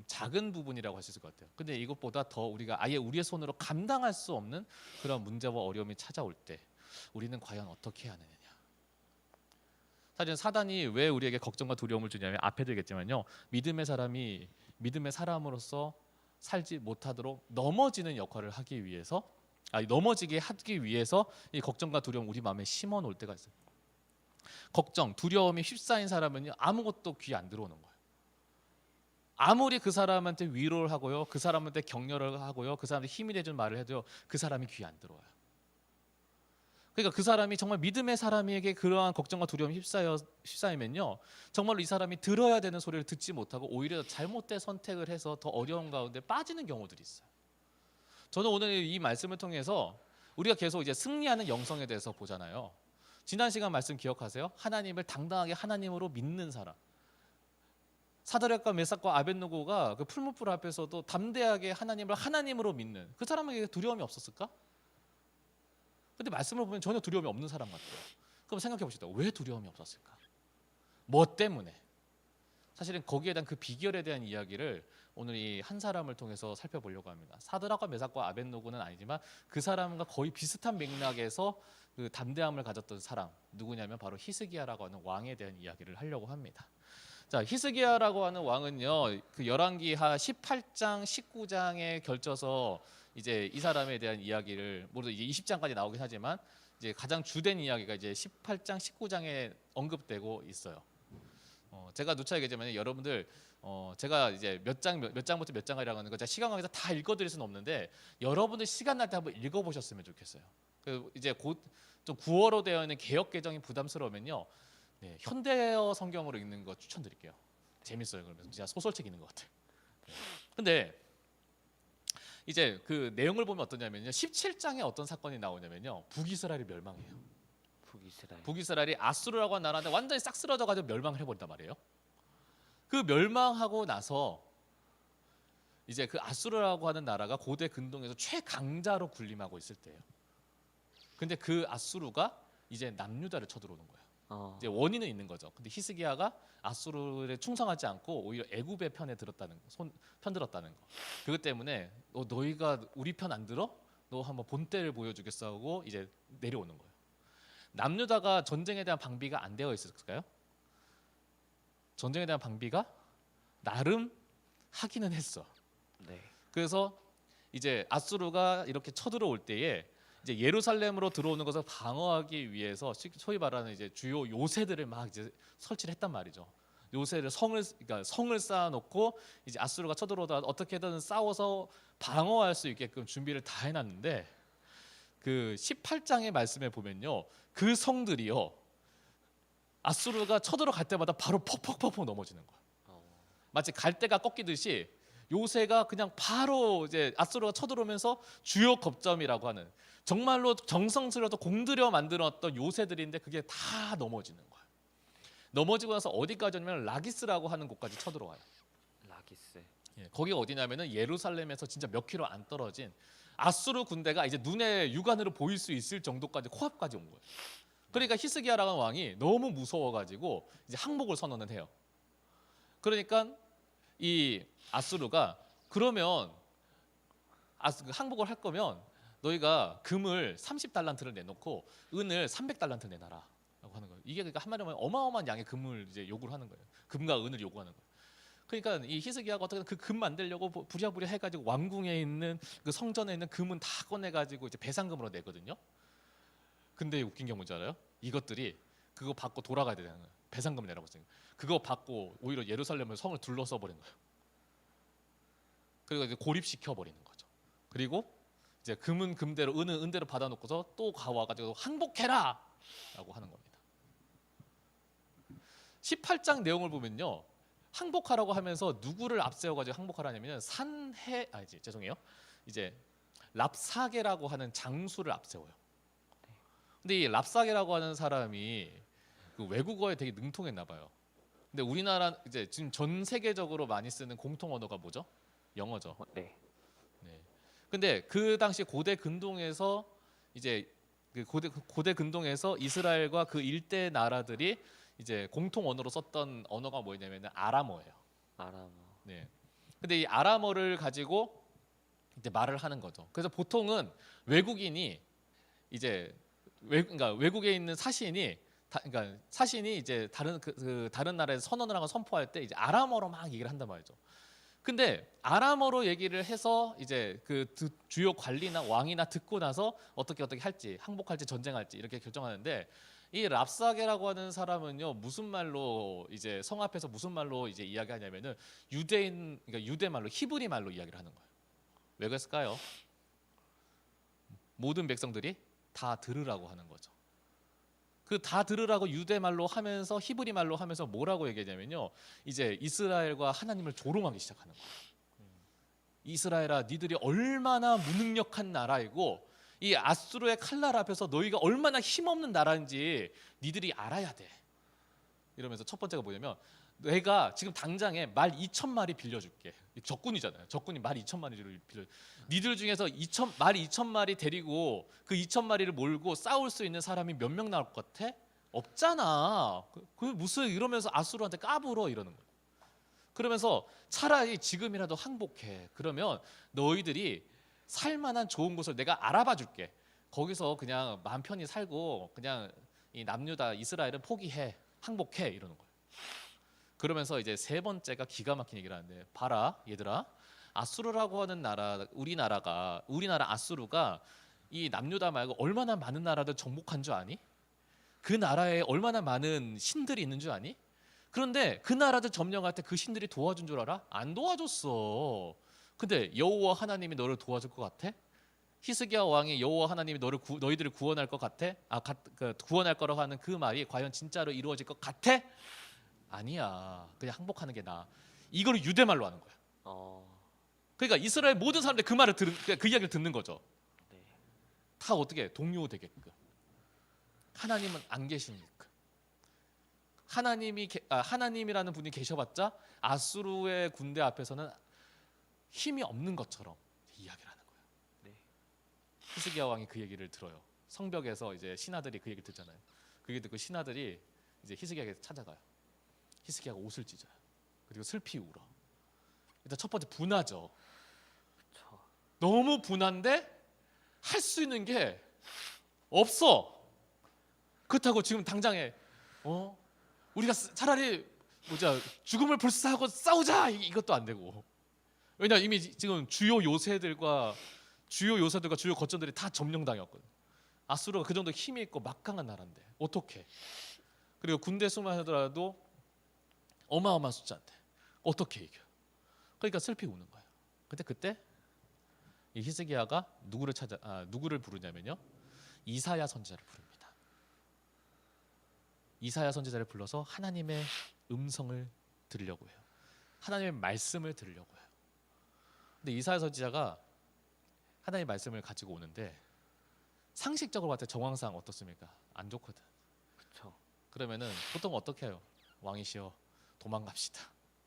S1: 작은 부분이라고 할 수 있을 것 같아요. 근데 이것보다 더 우리가 아예 우리의 손으로 감당할 수 없는 그런 문제와 어려움이 찾아올 때 우리는 과연 어떻게 해야 하느냐. 사실 사단이 왜 우리에게 걱정과 두려움을 주냐면 앞에도 얘기했지만요. 믿음의 사람으로서 살지 못하도록 넘어지는 역할을 하기 위해서 넘어지게 하기 위해서 이 걱정과 두려움 우리 마음에 심어 놓을 때가 있어요. 걱정, 두려움이 휩싸인 사람은요. 아무것도 귀에 안 들어오는 거예요. 아무리 그 사람한테 위로를 하고요. 그 사람한테 격려를 하고요. 그 사람한테 힘이 돼준 말을 해도요. 그 사람이 귀에 안 들어와요. 그러니까 그 사람이 정말 믿음의 사람에게 그러한 걱정과 두려움이 휩싸이면요. 정말로 이 사람이 들어야 되는 소리를 듣지 못하고 오히려 잘못된 선택을 해서 더 어려운 가운데 빠지는 경우들이 있어요. 저는 오늘 이 말씀을 통해서 우리가 계속 이제 승리하는 영성에 대해서 보잖아요. 지난 시간 말씀 기억하세요? 하나님을 당당하게 하나님으로 믿는 사람. 사드락과 메삭과 아벳느고가 그 풀무불 앞에서도 담대하게 하나님을 하나님으로 믿는 그 사람에게 두려움이 없었을까? 근데 말씀을 보면 전혀 두려움이 없는 사람 같아요. 그럼 생각해 봅시다. 왜 두려움이 없었을까? 뭐 때문에? 사실은 거기에 대한 그 비결에 대한 이야기를 오늘 이 한 사람을 통해서 살펴보려고 합니다. 사드락과 메삭과 아벳느고는 아니지만 그 사람과 거의 비슷한 맥락에서 그 담대함을 가졌던 사람 누구냐면 바로 히스기야라고 하는 왕에 대한 이야기를 하려고 합니다. 자, 히스기야라고 하는 왕은요. 그 열왕기하 18장, 19장에 걸쳐서 이제 이 사람에 대한 이야기를 모두 이제 20장까지 나오긴 하지만 이제 가장 주된 이야기가 이제 18장, 19장에 언급되고 있어요. 제가 누차 얘기하자면 여러분들 제가 이제 몇 장부터 몇 장이라고 하는 거 제가 시간 관계에서 다 읽어드릴 수는 없는데 여러분들 시간 날 때 한번 읽어보셨으면 좋겠어요. 그 이제 곧 좀 구어로 되어 있는 개역 개정이 부담스러우면요. 네, 현대어 성경으로 읽는 거 추천드릴게요. 재밌어요. 그러면 진짜 소설책 읽는 것 같아요. 근데 이제 그 내용을 보면 어떠냐면요. 17장에 어떤 사건이 나오냐면요. 북이스라엘이 멸망해요.
S2: 북이스라엘.
S1: 북이스라엘이 아수르라고 하는 나라인데 완전히 싹 쓰러져가지고 멸망을 해버린단 말이에요. 그 멸망하고 나서 이제 그 아수르라고 하는 나라가 고대 근동에서 최강자로 군림하고 있을 때예요. 근데 그 아수르가 이제 남유다를 쳐들어오는 거예요. 이제 원인은 있는 거죠. 근데 히스기야가 아수르에 충성하지 않고 오히려 애굽의 편에 들었다는 편들었다는 거. 그것 때문에 너희가 우리 편 안 들어? 너 한번 본때를 보여주겠어 하고 이제 내려오는 거예요. 남유다가 전쟁에 대한 방비가 안 되어 있었을까요? 전쟁에 대한 방비가 나름 하기는 했어.
S2: 네.
S1: 그래서 이제 아수르가 이렇게 쳐들어올 때에 이제 예루살렘으로 들어오는 것을 방어하기 위해서 소위 말하는 이제 주요 요새들을 막 이제 설치를 했단 말이죠. 요새를 그러니까 성을 쌓아놓고 이제 아수르가 쳐들어오다 어떻게든 싸워서 방어할 수 있게끔 준비를 다 해놨는데 그 18장의 말씀에 보면요, 그 성들이요 아수르가 쳐들어갈 때마다 바로 퍽퍽퍽퍽 넘어지는 거야. 마치 갈대가 꺾이듯이 요새가 그냥 바로 이제 아수르가 쳐들어오면서 주요 거점이라고 하는 정말로 정성스러워서 공들여 만들었던 요새들인데 그게 다 넘어지는 거예요. 넘어지고 나서 어디까지 오냐면 라기스라고 하는 곳까지 쳐들어와요.
S2: 라기스.
S1: 예, 거기가 어디냐면은 예루살렘에서 진짜 몇 킬로 안 떨어진 아수르 군대가 이제 눈에 육안으로 보일 수 있을 정도까지 코앞까지 온 거예요. 그러니까 히스기야라는 왕이 너무 무서워가지고 이제 항복을 선언을 해요. 그러니까 이 아수르가 그러면 항복을 할 거면 너희가 금을 30달란트를 내놓고 은을 300달란트 내놔라 라고 하는 거예요. 이게 그러니까 한마디로 하면 어마어마한 양의 금을 이제 요구를 하는 거예요. 금과 은을 요구하는 거예요. 그러니까 이 히스기야가 어떻게 그 금 만들려고 부랴부랴 해가지고 왕궁에 있는 그 성전에 있는 금은 다 꺼내가지고 이제 배상금으로 내거든요. 근데 웃긴 게 뭔지 알아요? 이것들이 그거 받고 돌아가야 되는 거예요. 배상금 내라고 했어요. 그거 받고 오히려 예루살렘을 성을 둘러서 버린 거예요. 그리고 이제 고립시켜 버리는 거죠. 그리고 이제 금은 금대로 은은 은대로 받아놓고서 또 가와가지고 항복해라 라고 하는 겁니다. 18장 내용을 보면요, 항복하라고 하면서 누구를 앞세워가지고 항복하라냐면 죄송해요. 이제 랍사게라고 하는 장수를 앞세워요. 근데 이 랍사게라고 하는 사람이 그 외국어에 되게 능통했나 봐요. 근데 우리나라 이제 지금 전 세계적으로 많이 쓰는 공통 언어가 뭐죠? 영어죠.
S2: 네.
S1: 네. 근데 그 당시 고대 근동에서 이제 그 고대 근동에서 이스라엘과 그 일대 나라들이 이제 공통 언어로 썼던 언어가 뭐냐면 아람어예요.
S2: 아람어.
S1: 네. 근데 이 아람어를 가지고 이제 말을 하는 거죠. 그래서 보통은 외국인이 이제 그러니까 외국에 있는 그러니까 사신이 이제 다른 나라에서 선언을 하고 선포할 때 이제 아람어로 막 얘기를 한단 말이죠. 근데 아람어로 얘기를 해서 이제 그 주요 관리나 왕이나 듣고 나서 어떻게 할지, 항복할지 전쟁할지 이렇게 결정하는데, 이 랍사게라고 하는 사람은요 무슨 말로 이제 성 앞에서 무슨 말로 이제 이야기하냐면은 그러니까 유대 말로 히브리 말로 이야기를 하는 거예요. 왜 그랬을까요? 모든 백성들이 다 들으라고 하는 거죠. 그 다 들으라고 유대 말로 하면서 히브리 말로 하면서 뭐라고 얘기하냐면요, 이제 이스라엘과 하나님을 조롱하기 시작하는 거예요. 이스라엘아, 니들이 얼마나 무능력한 나라이고 이 아수르의 칼날 앞에서 너희가 얼마나 힘없는 나라인지 니들이 알아야 돼. 이러면서 첫 번째가 뭐냐면, 내가 지금 당장에 말 2,000마리 빌려줄게. 적군이잖아요. 적군이 말 2,000마리를 빌려. 니들 중에서 말 2,000마리 데리고 그 2,000마리를 몰고 싸울 수 있는 사람이 몇 명 나올 것 같아? 없잖아. 그 무슨 이러면서 아수르한테 까불어 이러는 거예요. 그러면서 차라리 지금이라도 항복해. 그러면 너희들이 살만한 좋은 곳을 내가 알아봐 줄게. 거기서 그냥 마음 편히 살고 그냥 이 남유다 이스라엘은 포기해. 항복해 이러는 거예요. 그러면서 이제 세 번째가 기가 막힌 얘기를 하는데, 봐라 얘들아, 아수르라고 하는 나라, 우리나라 아수르가 이 남유다 말고 얼마나 많은 나라들 정복한 줄 아니? 그 나라에 얼마나 많은 신들이 있는 줄 아니? 그런데 그 나라들 점령할 때 그 신들이 도와준 줄 알아? 안 도와줬어. 근데 여호와 하나님이 너를 도와줄 것 같아? 히스기야 왕이 여호와 하나님이 너희들을 구원할 것 같아? 구원할 거라고 하는 그 말이 과연 진짜로 이루어질 것 같아? 아니야. 그냥 항복하는 게 나아. 이걸 유대말로 하는 거야. 그러니까 이스라엘 모든 사람들이 그 말을 그 이야기를 듣는 거죠.
S2: 네.
S1: 다 어떻게 동요되게끔. 하나님은 안 계시니까. 하나님이라는 분이 계셔봤자 아수르의 군대 앞에서는 힘이 없는 것처럼 이야기를 하는 거예요.
S2: 네.
S1: 히스기야 왕이 그 얘기를 들어요. 성벽에서 이제 신하들이 그 얘기를 듣잖아요. 그 얘기 듣고 신하들이 이제 히스기야에게 찾아가요. 히스기야가 옷을 찢어요. 그리고 슬피 울어. 일단 첫 번째 분하죠.
S2: 그쵸.
S1: 너무 분한데 할 수 있는 게 없어. 그렇다고 지금 당장에 우리가 차라리 죽음을 불사하고 싸우자 이것도 안 되고. 왜냐 이미 지금 주요 요새들과 주요 거점들이 다 점령당했거든. 아수르가 그 정도 힘이 있고 막강한 나라인데 어떻게? 그리고 군대 수만 하더라도 어마어마한 숫자인데 어떻게 이겨? 그러니까 슬피 우는 거예요. 근데 그때 이 히스기야가 누구를 부르냐면요, 이사야 선지자를 부릅니다. 이사야 선지자를 불러서 하나님의 음성을 들으려고 해요. 하나님의 말씀을 들으려고 해요. 근데 이사야 선지자가 하나님의 말씀을 가지고 오는데 상식적으로 봤을 때 정황상 어떻습니까? 안 좋거든.
S2: 그쵸.
S1: 그러면은 보통 어떻게 해요? 왕이시여 도망갑시다.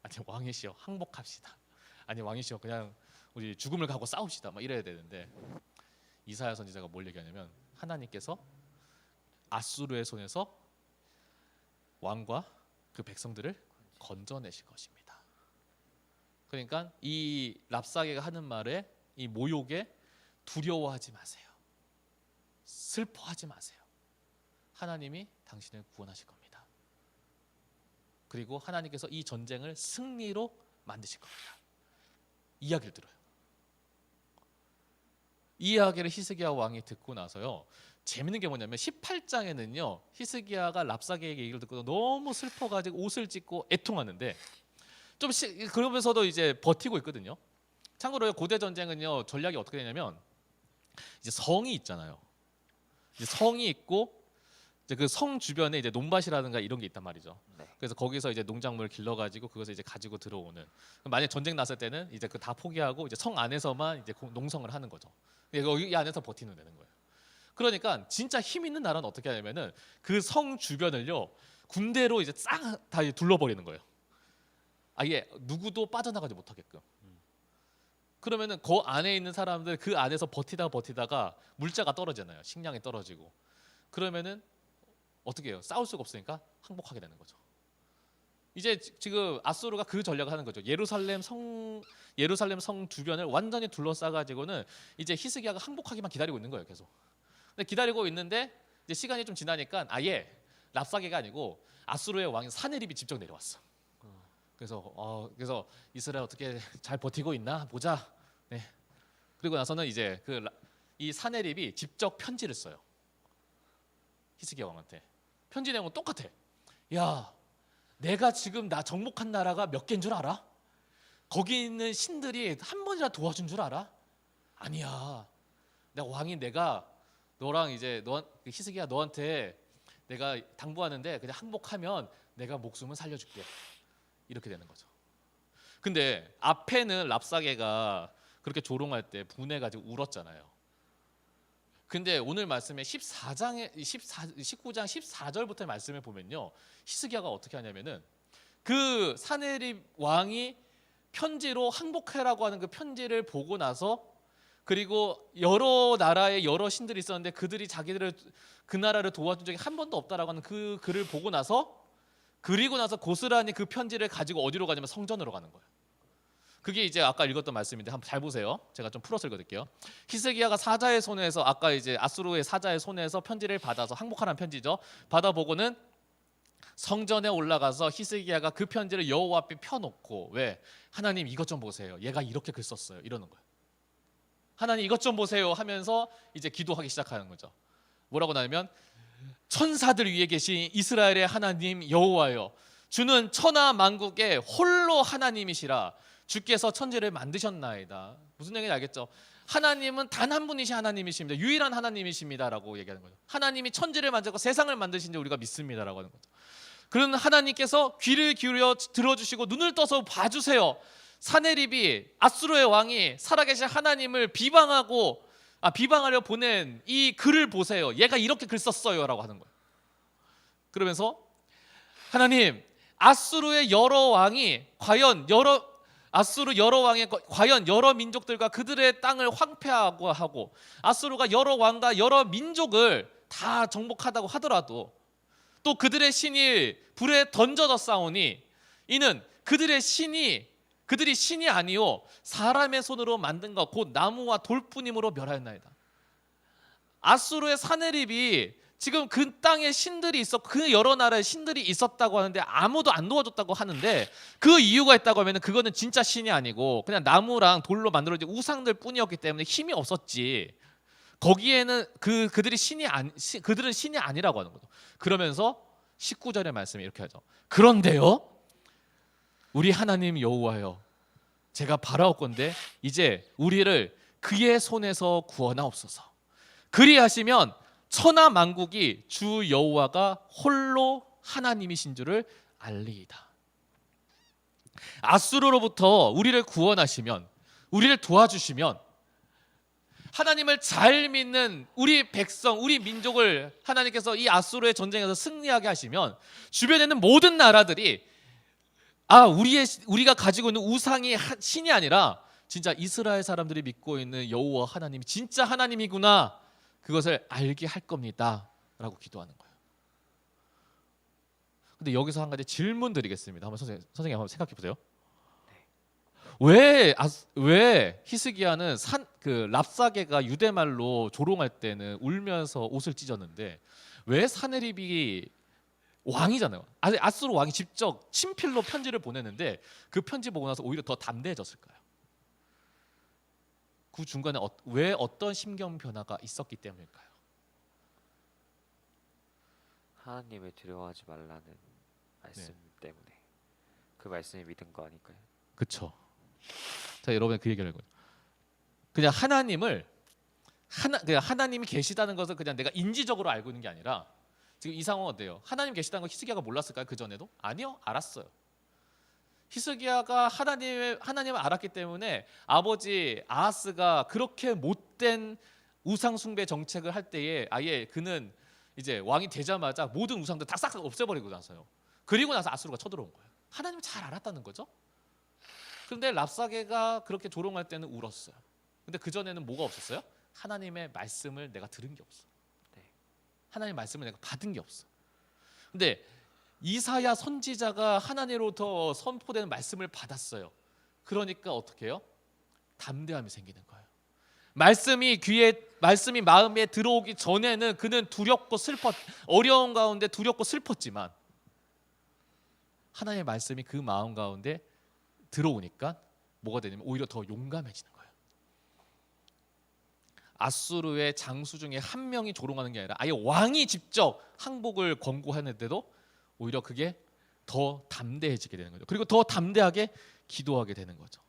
S1: 아니 왕이시여 항복합시다. 아니 왕이시여 그냥 우리 죽음을 가고 싸웁시다. 막 이래야 되는데 이사야 선지자가 뭘 얘기하냐면 하나님께서 아수르의 손에서 왕과 그 백성들을 건져내실 것입니다. 그러니까 이 랍사게가 하는 말에 이 모욕에 두려워하지 마세요. 슬퍼하지 마세요. 하나님이 당신을 구원하실 겁니다. 그리고 하나님께서 이 전쟁을 승리로 만드실 겁니다. 이야기를 들어요. 이 이야기를 히스기야 왕이 듣고 나서요, 재밌는 게 뭐냐면 18장에는요 히스기야가 랍사게의 얘기를 듣고 너무 슬퍼가지고 옷을 찢고 애통하는데 그러면서도 이제 버티고 있거든요. 참고로 고대 전쟁은요 전략이 어떻게 되냐면 이제 성이 있잖아요. 이제 성이 있고 이제 그 성 주변에 이제 논밭이라든가 이런 게 있단 말이죠.
S2: 네.
S1: 그래서 거기서 이제 농작물을 길러가지고 그것을 이제 가지고 들어오는. 만약 전쟁 났을 때는 이제 그 다 포기하고 이제 성 안에서만 이제 농성을 하는 거죠. 이 안에서 버티는 되는 거예요. 그러니까 진짜 힘 있는 나라는 어떻게 하냐면은 그 성 주변을요 군대로 이제 싹 다 둘러버리는 거예요. 아예 누구도 빠져나가지 못하게끔. 그러면은 그 안에 있는 사람들 그 안에서 버티다가 물자가 떨어지잖아요. 식량이 떨어지고. 그러면은 어떻게 해요? 싸울 수가 없으니까 항복하게 되는 거죠. 이제 지금 아수르가 그 전략을 하는 거죠. 예루살렘 성 주변을 완전히 둘러싸가지고는 이제 히스기야가 항복하기만 기다리고 있는 거예요, 계속. 근데 기다리고 있는데 이제 시간이 좀 지나니까 아예 랍사게가 아니고 아수르의 왕인 사네립이 직접 내려왔어. 그래서 이스라엘 어떻게 잘 버티고 있나 보자. 네. 그리고 나서는 이제 이 사네립이 직접 편지를 써요. 히스기야 왕한테. 편지 내용은 똑같아. 야, 내가 지금 나 정복한 나라가 몇 개인 줄 알아? 거기 있는 신들이 한 번이라 도와준 줄 알아? 아니야. 내가 너랑 이제 히스기야 너한테 내가 당부하는데 그냥 항복하면 내가 목숨을 살려줄게. 이렇게 되는 거죠. 근데 앞에는 랍사게가 그렇게 조롱할 때 분해가지고 울었잖아요. 근데 오늘 말씀에 19장 14절부터의 말씀을 보면요, 히스기야가 어떻게 하냐면은 그 사네립 왕이 편지로 항복해라고 하는 그 편지를 보고 나서, 그리고 여러 나라의 여러 신들이 있었는데 그들이 그 나라를 도와준 적이 한 번도 없다라고 하는 그 글을 보고 나서, 그리고 나서 고스란히 그 편지를 가지고 어디로 가냐면 성전으로 가는 거예요. 그게 이제 아까 읽었던 말씀인데 한번 잘 보세요. 제가 좀 풀어서 읽어드릴게요. 히스기야가 사자의 손에서, 아까 이제 아수르의 사자의 손에서 편지를 받아서, 항복하라는 편지죠. 받아보고는 성전에 올라가서 히스기야가 그 편지를 여호와 앞에 펴놓고, 왜? 하나님 이것 좀 보세요. 얘가 이렇게 글 썼어요. 이러는 거예요. 하나님 이것 좀 보세요 하면서 이제 기도하기 시작하는 거죠. 뭐라고 나면 천사들 위에 계신 이스라엘의 하나님 여호와여, 주는 천하 만국의 홀로 하나님이시라. 주께서 천지를 만드셨나이다. 무슨 얘기인지 알겠죠? 하나님은 단 한 분이신 하나님이십니다. 유일한 하나님이십니다라고 얘기하는 거죠. 하나님이 천지를 만들고 세상을 만드신 줄 우리가 믿습니다라고 하는 거죠. 그런 하나님께서 귀를 기울여 들어주시고 눈을 떠서 봐주세요. 사네립이 아수르의 왕이 살아계신 하나님을 비방하려 보낸 이 글을 보세요. 얘가 이렇게 글 썼어요라고 하는 거예요. 그러면서 하나님, 아수르의 여러 왕이 과연 여러 민족들과 그들의 땅을 황폐하고 하고 아수르가 여러 왕과 여러 민족을 다 정복하다고 하더라도 또 그들의 신이 불에 던져져 싸우니 이는 그들이 신이 아니요 사람의 손으로 만든 것 곧 나무와 돌뿐임으로 멸하였나이다. 아수르의 사네립이 지금 그 땅에 신들이 있었고 그 여러 나라의 신들이 있었다고 하는데 아무도 안 도와줬다고 하는데 그 이유가 있다고 하면 그거는 진짜 신이 아니고 그냥 나무랑 돌로 만들어진 우상들 뿐이었기 때문에 힘이 없었지. 거기에는 그들은 신이 아니라고 하는 거죠. 그러면서 19절의 말씀이 이렇게 하죠. 그런데요 우리 하나님 여호와여, 제가 바라옵건대 이제 우리를 그의 손에서 구원하옵소서. 그리하시면 천하 만국이 주 여호와가 홀로 하나님이신 줄을 알리이다. 아수르로부터 우리를 구원하시면, 우리를 도와주시면, 하나님을 잘 믿는 우리 백성, 우리 민족을 하나님께서 이 아수르의 전쟁에서 승리하게 하시면 주변에 있는 모든 나라들이 우리가 가지고 있는 우상이 신이 아니라 진짜 이스라엘 사람들이 믿고 있는 여호와 하나님이 진짜 하나님이구나, 그것을 알게 할 겁니다 라고 기도하는 거예요. 근데 여기서 한 가지 질문 드리겠습니다. 한번 선생님 한번 생각해 보세요. 왜 히스기야는 랍사게가 유대말로 조롱할 때는 울면서 옷을 찢었는데 왜 사네립이 왕이잖아요. 아수르 왕이 직접 친필로 편지를 보내는데 그 편지 보고 나서 오히려 더 담대해졌을까요? 그 중간에 왜 어떤 심경 변화가 있었기 때문일까요?
S2: 하나님을 두려워하지 말라는 말씀 때문에. 그 말씀이 믿은 거 아닐까요?
S1: 그렇죠. 자, 여러분 그 얘기를 해요. 그냥 하나님이 계시다는 것을 그냥 내가 인지적으로 알고 있는 게 아니라 지금 이 상황은 어때요? 하나님 계시다는 거 히스기야가 몰랐을까요? 그 전에도? 아니요, 알았어요. 히스기야가 하나님을 알았기 때문에 아버지 아하스가 그렇게 못된 우상 숭배 정책을 할 때에 아예 그는 이제 왕이 되자마자 모든 우상들 다 싹 없애버리고 나서요. 그리고 나서 아수르가 쳐들어온 거예요. 하나님을 잘 알았다는 거죠. 그런데 랍사게가 그렇게 조롱할 때는 울었어요. 근데 그 전에는 뭐가 없었어요? 하나님의 말씀을 내가 들은 게 없어. 하나님의 말씀을 내가 받은 게 없어. 근데 이사야 선지자가 하나님으로부터 선포되는 말씀을 받았어요. 그러니까 어떻게 해요? 담대함이 생기는 거예요. 말씀이 마음에 들어오기 전에는 그는 어려운 가운데 두렵고 슬펐지만 하나님의 말씀이 그 마음 가운데 들어오니까 뭐가 되냐면 오히려 더 용감해지는 거예요. 아수르의 장수 중에 한 명이 조롱하는 게 아니라 아예 왕이 직접 항복을 권고하는데도 오히려 그게 더 담대해지게 되는 거죠. 그리고 더 담대하게 기도하게 되는 거죠.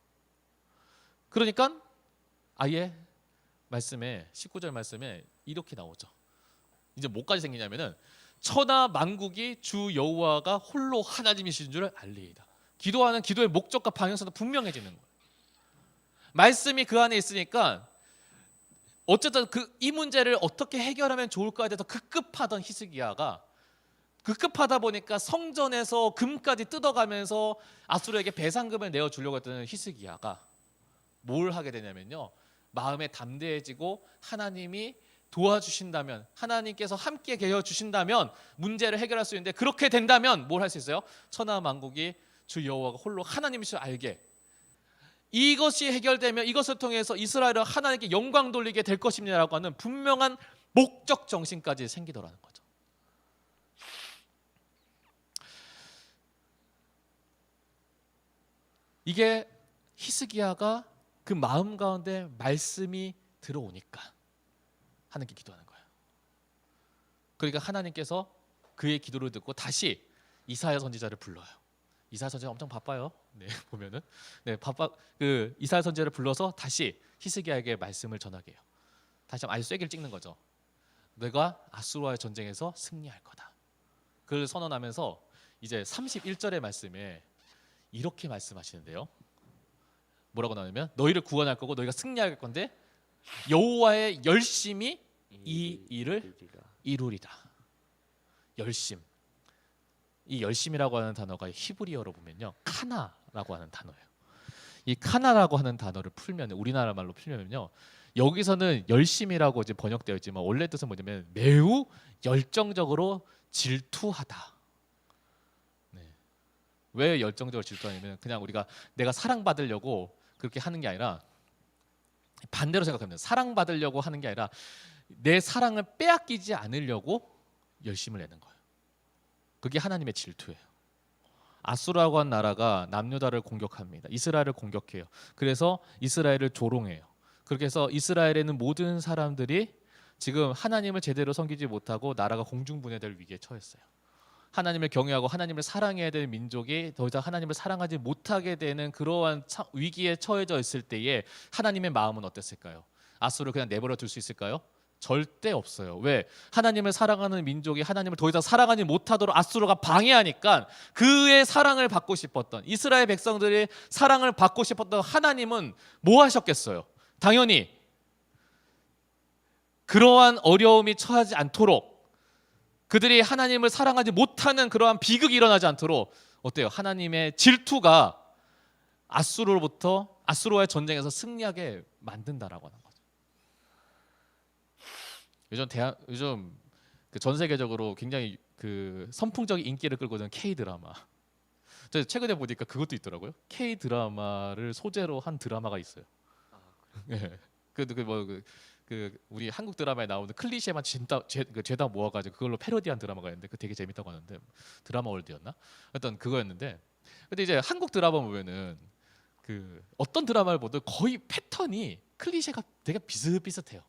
S1: 그러니까 아예 19절 말씀에 이렇게 나오죠. 이제 뭐까지 생기냐면은 천하 만국이 주 여호와가 홀로 하나님이신 줄을 알리이다. 기도하는 기도의 목적과 방향성도 분명해지는 거예요. 말씀이 그 안에 있으니까 어쨌든 이 문제를 어떻게 해결하면 좋을까에 대해서 급급하던 히스기야가 급급하다 보니까 성전에서 금까지 뜯어가면서 아수르에게 배상금을 내어주려고 했던 히스기야가 뭘 하게 되냐면요, 마음에 담대해지고 하나님이 도와주신다면, 하나님께서 함께 계여 주신다면 문제를 해결할 수 있는데, 그렇게 된다면 뭘 할 수 있어요? 천하 만국이 주 여호와가 홀로 하나님이시를 알게, 이것이 해결되면 이것을 통해서 이스라엘은 하나님께 영광 돌리게 될 것입니다라고 하는 분명한 목적 정신까지 생기더라는 거죠. 이게 히스기야가 그 마음 가운데 말씀이 들어오니까 하나님께 기도하는 거예요. 그러니까 하나님께서 그의 기도를 듣고 다시 이사야 선지자를 불러요. 이사야 선지자 엄청 바빠요. 네, 보면은 이사야 선지자를 불러서 다시 히스기야에게 말씀을 전하게 해요. 다시 한번 아예 쐐기를 찍는 거죠. 내가 아수르와의 전쟁에서 승리할 거다. 그걸 선언하면서 이제 31절의 말씀에 이렇게 말씀하시는데요. 뭐라고 나오냐면 너희를 구원할 거고 너희가 승리할 건데 여호와의 열심히 이 일을 이루리라. 열심. 이 열심이라고 하는 단어가 히브리어로 보면요 카나라고 하는 단어예요. 이 카나라고 하는 단어를 풀면 우리나라 말로 풀면요 여기서는 열심이라고 이제 번역되어 있지만 원래 뜻은 뭐냐면 매우 열정적으로 질투하다. 네. 왜 열정적으로 질투하냐면 그냥 우리가 내가 사랑받으려고 그렇게 하는 게 아니라 반대로 생각하면 사랑받으려고 하는 게 아니라 내 사랑을 빼앗기지 않으려고 열심을 내는 거예요. 그게 하나님의 질투예요. 아수라고 한 나라가 남유다를 공격합니다. 이스라엘을 공격해요. 그래서 이스라엘을 조롱해요. 그렇게 해서 이스라엘에는 모든 사람들이 지금 하나님을 제대로 섬기지 못하고 나라가 공중분해될 위기에 처했어요. 하나님을 경외하고 하나님을 사랑해야 될 민족이 더 이상 하나님을 사랑하지 못하게 되는 그러한 위기에 처해져 있을 때에 하나님의 마음은 어땠을까요? 아수를 그냥 내버려 둘 수 있을까요? 절대 없어요. 왜? 하나님을 사랑하는 민족이 하나님을 더 이상 사랑하지 못하도록 아수르가 방해하니까 그의 사랑을 받고 싶었던 이스라엘 백성들의 사랑을 받고 싶었던 하나님은 뭐 하셨겠어요? 당연히 그러한 어려움이 처하지 않도록 그들이 하나님을 사랑하지 못하는 그러한 비극이 일어나지 않도록 어때요? 하나님의 질투가 아수르와의 전쟁에서 승리하게 만든다라고 하는 거죠. 요즘 그 전 세계적으로 굉장히 그 선풍적인 인기를 끌고 있는 K 드라마. 저 최근에 보니까 그것도 있더라고요. K 드라마를 소재로 한 드라마가 있어요. 예. 그 우리 한국 드라마에 나오는 클리셰만 죄다 모아가지고 그걸로 패러디한 드라마가 있는데 그 되게 재밌다고 하는데 드라마 월드였나? 일단 그거였는데 근데 이제 한국 드라마 보면은 그 어떤 드라마를 보든 거의 패턴이 클리셰가 되게 비슷비슷해요.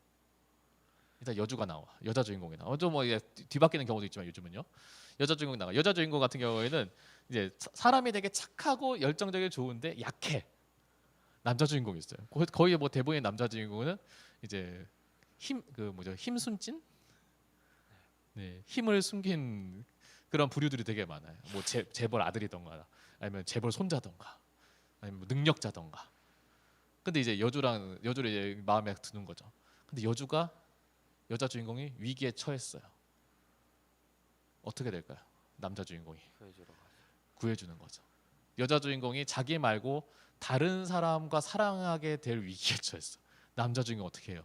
S1: 일단 여주가 나와 여자 주인공이 나와 좀 뭐 뒤바뀌는 경우도 있지만 요즘은요 여자 주인공 나와 여자 주인공 같은 경우에는 이제 사람이 되게 착하고 열정적이 좋은데 약해 남자 주인공이 있어요. 거의 뭐 대부분의 남자 주인공은 이제 힘순진 네 힘을 숨긴 그런 부류들이 되게 많아요. 뭐 재벌 아들이던가 아니면 재벌 손자던가 아니면 뭐 능력자던가. 근데 이제 여주를 이제 마음에 드는 거죠. 근데 여자 주인공이 위기에 처했어요. 어떻게 될까요? 남자 주인공이 구해주는 거죠. 여자 주인공이 자기 말고 다른 사람과 사랑하게 될 위기에 처했어. 남자 주인공 어떻게 해요?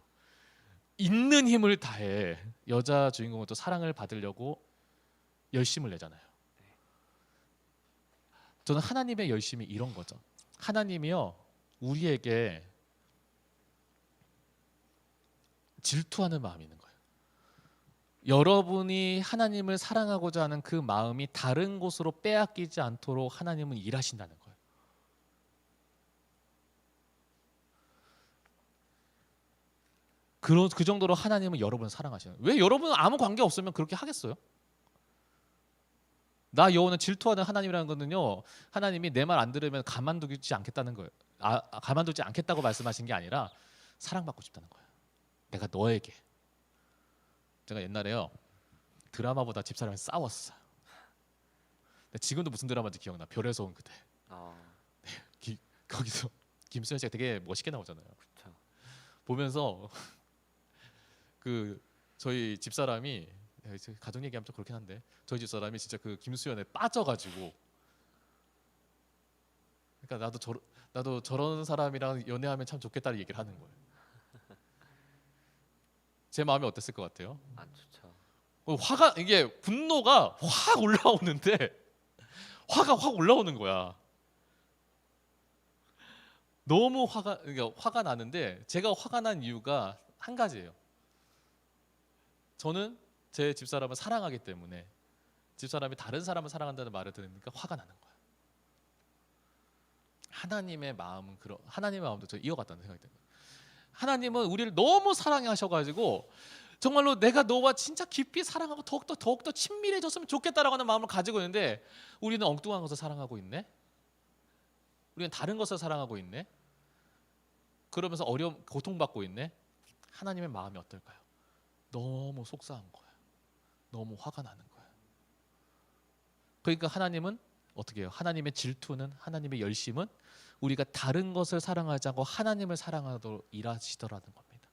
S1: 있는 힘을 다해 여자 주인공은 또 사랑을 받으려고 열심을 내잖아요. 저는 하나님의 열심이 이런 거죠. 하나님이요 우리에게 질투하는 마음이 있는 거예요. 여러분이 하나님을 사랑하고자 하는 그 마음이 다른 곳으로 빼앗기지 않도록 하나님은 일하신다는 거예요. 그 정도로 하나님은 여러분을 사랑하시는 거예요. 왜 여러분은 아무 관계 없으면 그렇게 하겠어요? 나 여호와는 질투하는 하나님이라는 거는요. 하나님이 내 말 안 들으면 가만두지 않겠다는 거예요. 가만두지 않겠다고 말씀하신 게 아니라 사랑받고 싶다는 거예요. 내가 너에게 제가 옛날에요 드라마보다 집사람이 싸웠어요. 근데 지금도 무슨 드라마인지 기억나. 별에서 온 그대. 거기서 김수현 씨가 되게 멋있게 나오잖아요.
S2: 그쵸.
S1: 보면서 그 저희 집사람이 가족 얘기하면 좀 그렇긴 한데 저희 집사람이 진짜 그 김수현에 빠져가지고 그러니까 나도 저런 사람이랑 연애하면 참 좋겠다는 얘기를 하는 거예요. 제 마음이 어땠을 것 같아요?
S2: 안 좋죠.
S1: 이게 분노가 확 올라오는데 화가 확 올라오는 거야. 너무 화가 나는데 제가 화가 난 이유가 한 가지예요. 저는 제 집사람을 사랑하기 때문에 집사람이 다른 사람을 사랑한다는 말을 들으니까 화가 나는 거야. 하나님의 마음도 저 이어갔다는 생각이 들어요. 하나님은 우리를 너무 사랑하셔가지고 정말로 내가 너와 진짜 깊이 사랑하고 더욱더 친밀해졌으면 좋겠다라고 하는 마음을 가지고 있는데 우리는 엉뚱한 것을 사랑하고 있네. 우리는 다른 것을 사랑하고 있네. 그러면서 고통받고 있네. 하나님의 마음이 어떨까요? 너무 속상한 거예요. 너무 화가 나는 거예요. 그러니까 하나님은 어떻게 해요? 하나님의 질투는, 하나님의 열심은 우리가 다른 것을 사랑하지 않고 하나님을 사랑하도록 일하시더라는 겁니다.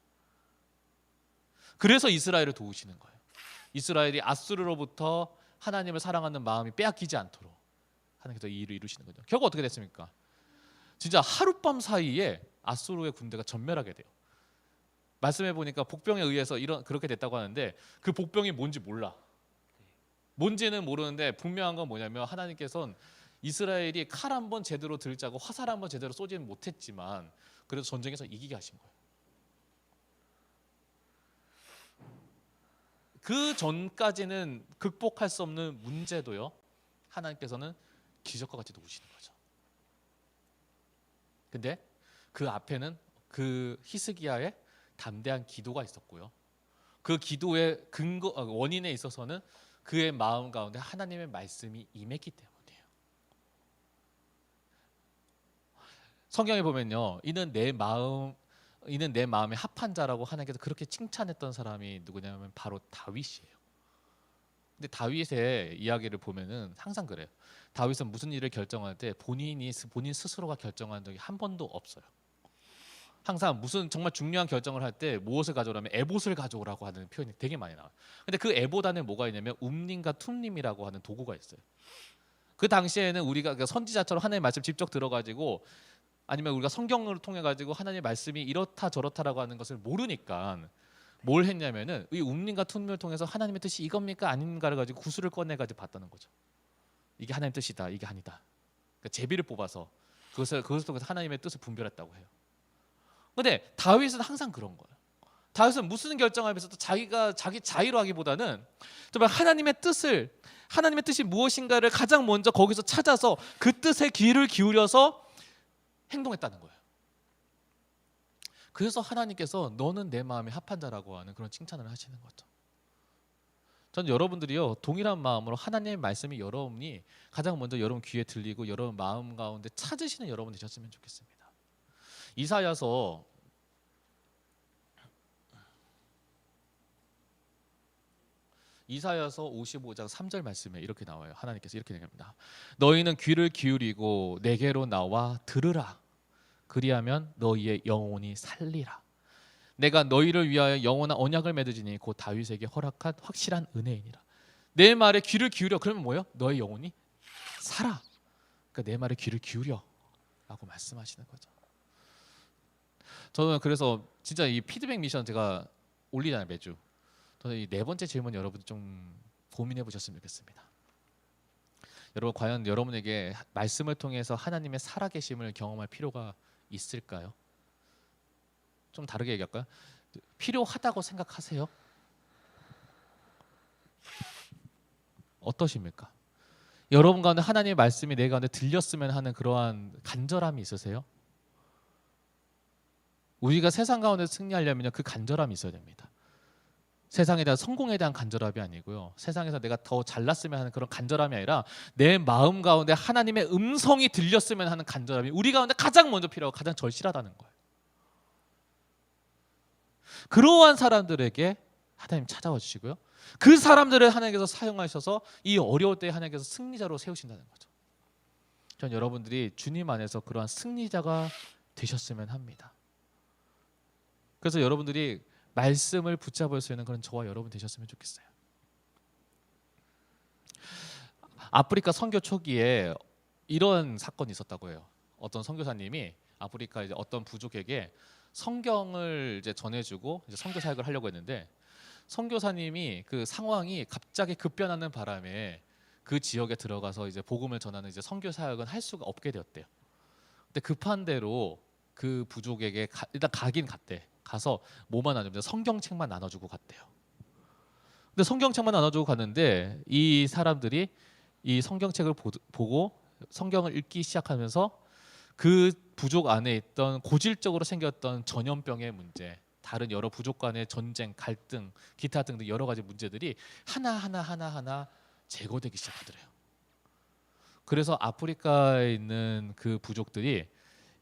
S1: 그래서 이스라엘을 도우시는 거예요. 이스라엘이 아수르로부터 하나님을 사랑하는 마음이 빼앗기지 않도록 하나님께서 이 일을 이루시는 거죠. 결국 어떻게 됐습니까? 진짜 하룻밤 사이에 아수르의 군대가 전멸하게 돼요. 말씀해 보니까 복병에 의해서 그렇게 됐다고 하는데 그 복병이 뭔지 몰라. 뭔지는 모르는데 분명한 건 뭐냐면 하나님께서는 이스라엘이 칼 한 번 제대로 들자고 화살 한 번 제대로 쏘지는 못했지만 그래도 전쟁에서 이기게 하신 거예요. 그 전까지는 극복할 수 없는 문제도요, 하나님께서는 기적과 같이 도우시는 거죠. 근데 그 앞에는 그 히스기야의 담대한 기도가 있었고요. 그 기도의 원인에 있어서는 그의 마음 가운데 하나님의 말씀이 임했기 때문이에요. 성경에 보면요, 이는 내 마음에 합한 자라고 하나님께서 그렇게 칭찬했던 사람이 누구냐면 바로 다윗이에요. 근데 다윗의 이야기를 보면은 항상 그래요. 다윗은 무슨 일을 결정할 때 본인 스스로가 결정한 적이 한 번도 없어요. 항상 무슨 정말 중요한 결정을 할 때 무엇을 가져오라면 에봇을 가져오라고 하는 표현이 되게 많이 나와요. 근데 그 에봇 안에 뭐가 있냐면 움님과 툼님이라고 하는 도구가 있어요. 그 당시에는 우리가 선지자처럼 하나님의 말씀 직접 들어가지고 아니면 우리가 성경을 통해 가지고 하나님의 말씀이 이렇다 저렇다라고 하는 것을 모르니까 뭘 했냐면은 이 움님과 툼님을 통해서 하나님의 뜻이 이겁니까 아닌가를 가지고 구슬을 꺼내 가지고 봤다는 거죠. 이게 하나님의 뜻이다, 이게 아니다. 그러니까 제비를 뽑아서 그것을 통해서 하나님의 뜻을 분별했다고 해요. 근데 다윗은 항상 그런 거예요. 다윗은 무슨 결정하면서도 자기 자의로 하기보다는 정말 하나님의 뜻이 무엇인가를 가장 먼저 거기서 찾아서 그 뜻에 귀를 기울여서 행동했다는 거예요. 그래서 하나님께서 너는 내 마음에 합한 자라고 하는 그런 칭찬을 하시는 거죠. 전 여러분들이요, 동일한 마음으로 하나님의 말씀이 여러분이 가장 먼저 여러분 귀에 들리고 여러분 마음 가운데 찾으시는 여러분 되셨으면 좋겠습니다. 이사야서 55장 3절 말씀에 이렇게 나와요. 하나님께서 이렇게 얘기합니다. 너희는 귀를 기울이고 내게로 나와 들으라. 그리하면 너희의 영혼이 살리라. 내가 너희를 위하여 영원한 언약을 맺으니 곧 다윗에게 허락한 확실한 은혜이니라. 내 말에 귀를 기울여. 그러면 뭐예요? 너의 영혼이 살아. 그러니까 내 말에 귀를 기울여 라고 말씀하시는 거죠. 저는 그래서 진짜 이 피드백 미션 제가 올리잖아요, 매주. 저는 이 네 번째 질문 여러분 좀 고민해 보셨으면 좋겠습니다. 여러분, 과연 여러분에게 말씀을 통해서 하나님의 살아계심을 경험할 필요가 있을까요? 좀 다르게 얘기할까요? 필요하다고 생각하세요? 어떠십니까? 여러분 가운데 하나님의 말씀이 내 가운데 들렸으면 하는 그러한 간절함이 있으세요? 우리가 세상 가운데 승리하려면 그 간절함이 있어야 됩니다. 세상에 대한 성공에 대한 간절함이 아니고요, 세상에서 내가 더 잘났으면 하는 그런 간절함이 아니라 내 마음 가운데 하나님의 음성이 들렸으면 하는 간절함이 우리 가운데 가장 먼저 필요하고 가장 절실하다는 거예요. 그러한 사람들에게 하나님 찾아와 주시고요, 그 사람들을 하나님께서 사용하셔서 이 어려울 때 하나님께서 승리자로 세우신다는 거죠. 전 여러분들이 주님 안에서 그러한 승리자가 되셨으면 합니다. 그래서 여러분들이 말씀을 붙잡을 수 있는 그런 저와 여러분 되셨으면 좋겠어요. 아프리카 선교 초기에 이런 사건이 있었다고 해요. 어떤 선교사님이 아프리카 이제 어떤 부족에게 성경을 이제 전해주고 이제 선교 사역을 하려고 했는데, 선교사님이 그 상황이 갑자기 급변하는 바람에 그 지역에 들어가서 이제 복음을 전하는 이제 선교 사역은 할 수가 없게 되었대요. 근데 급한 대로 그 부족에게 일단 가긴 갔대. 가서 뭐만 나누면 성경책만 나눠주고 갔대요. 근데 성경책만 나눠주고 갔는데 이 사람들이 이 성경책을 보고 성경을 읽기 시작하면서 그 부족 안에 있던 고질적으로 생겼던 전염병의 문제, 다른 여러 부족 간의 전쟁, 갈등, 기타 등등 여러 가지 문제들이 하나하나 제거되기 시작하더래요. 그래서 아프리카에 있는 그 부족들이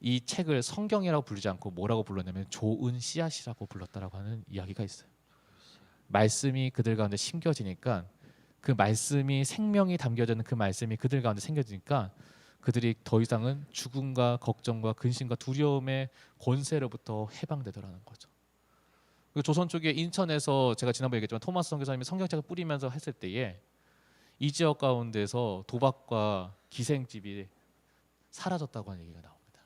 S1: 이 책을 성경이라고 부르지 않고 뭐라고 불렀냐면 좋은 씨앗이라고 불렀다라고 하는 이야기가 있어요. 말씀이 그들 가운데 심겨지니까 그 말씀이 생명이 담겨져 있는 그 말씀이 그들 가운데 생겨지니까 그들이 더 이상은 죽음과 걱정과 근심과 두려움의 권세로부터 해방되더라는 거죠. 그 조선 쪽에 인천에서 제가 지난번에 얘기했지만 토마스 선교사님이 성경책을 뿌리면서 했을 때에 이 지역 가운데서 도박과 기생집이 사라졌다고 하는 얘기가 나옵니다.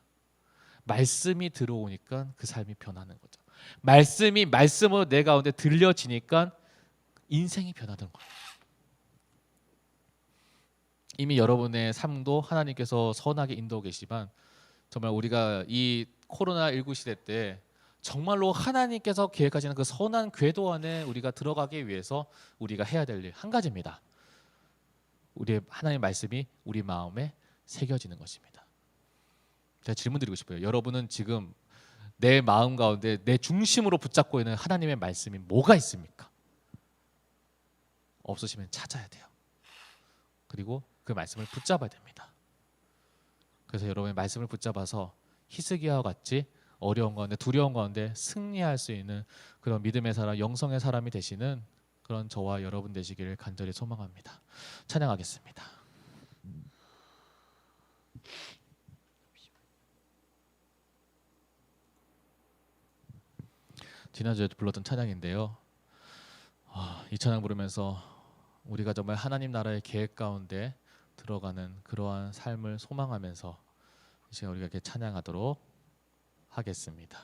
S1: 말씀이 들어오니까 그 삶이 변하는 거죠. 말씀이 말씀으로 내 가운데 들려지니까 인생이 변하는 거예요. 이미 여러분의 삶도 하나님께서 선하게 인도하고 계시지만 정말 우리가 이 코로나19 시대 때 정말로 하나님께서 계획하시는 그 선한 궤도 안에 우리가 들어가기 위해서 우리가 해야 될 일 한 가지입니다. 우리의 하나님의 말씀이 우리 마음에 새겨지는 것입니다. 제가 질문 드리고 싶어요. 여러분은 지금 내 마음 가운데 내 중심으로 붙잡고 있는 하나님의 말씀이 뭐가 있습니까? 없으시면 찾아야 돼요. 그리고 그 말씀을 붙잡아야 됩니다. 그래서 여러분의 말씀을 붙잡아서 히스기야와 같이 어려운 가운데 두려운 가운데 승리할 수 있는 그런 믿음의 사람, 영성의 사람이 되시는 그런 저와 여러분 되시기를 간절히 소망합니다. 찬양하겠습니다. 지난주에 불렀던 찬양인데요. 이 찬양 부르면서 우리가 정말 하나님 나라의 계획 가운데 들어가는 그러한 삶을 소망하면서 이 시간 우리가 이렇게 찬양하도록 하겠습니다.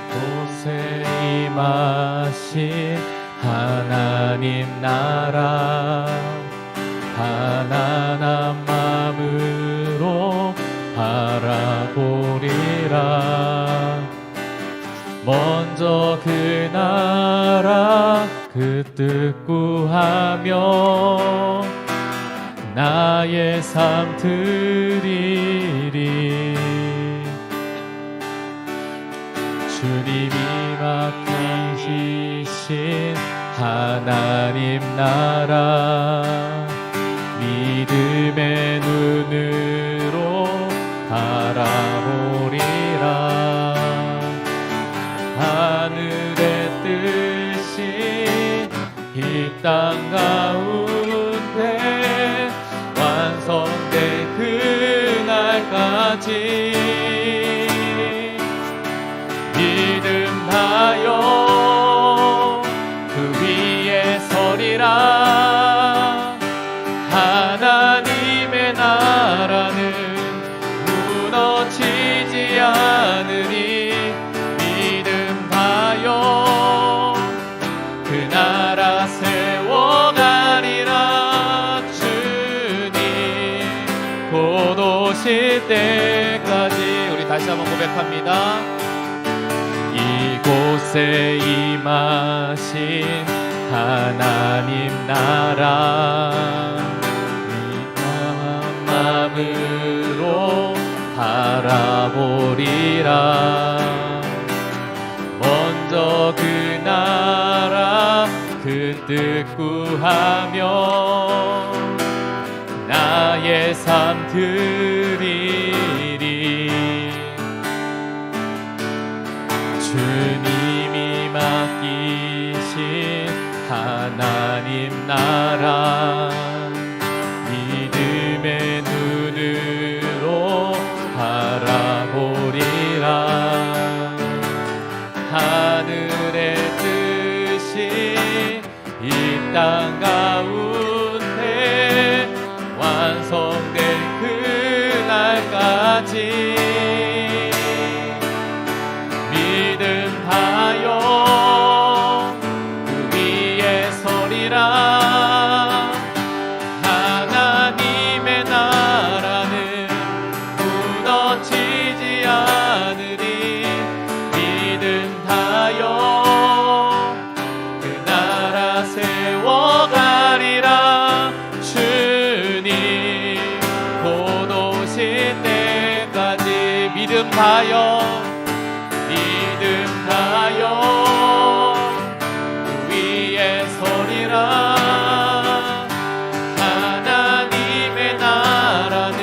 S1: 곳에 임하신 하나님 나라 가난한 마음으로 바라보리라. 먼저 그 나라 그 뜻 구하며 나의 삶 드리리. 주님이 맡기신 하나님 나라 믿음의 눈으로 바라보리라. 하늘의 뜻이 이 땅 가운데 완성된 그날까지 믿음하여 그 위에 서리라. 하나님의 나라는 무너지지 않으니 믿음하여 그 나라 세워가리라. 주님 곧 오실 때까지. 우리 다시 한번 고백합니다. 이곳에 임하신 하나님 나라 믿음한 마음으로 바라보리라. 먼저 그 나라 그 뜻 구하며 나의 삶 드리리. 주님이 맡기신 하나님 나라 믿음의 눈으로 바라보리라. 하늘의 뜻이 이 땅 가운데 완성된 그날까지 믿음하여 그 위에 서리라. 하나님의 나라는 무너지지 않으니 믿음 다여 믿음 다여 그 위에 서리라. 하나님의 나라는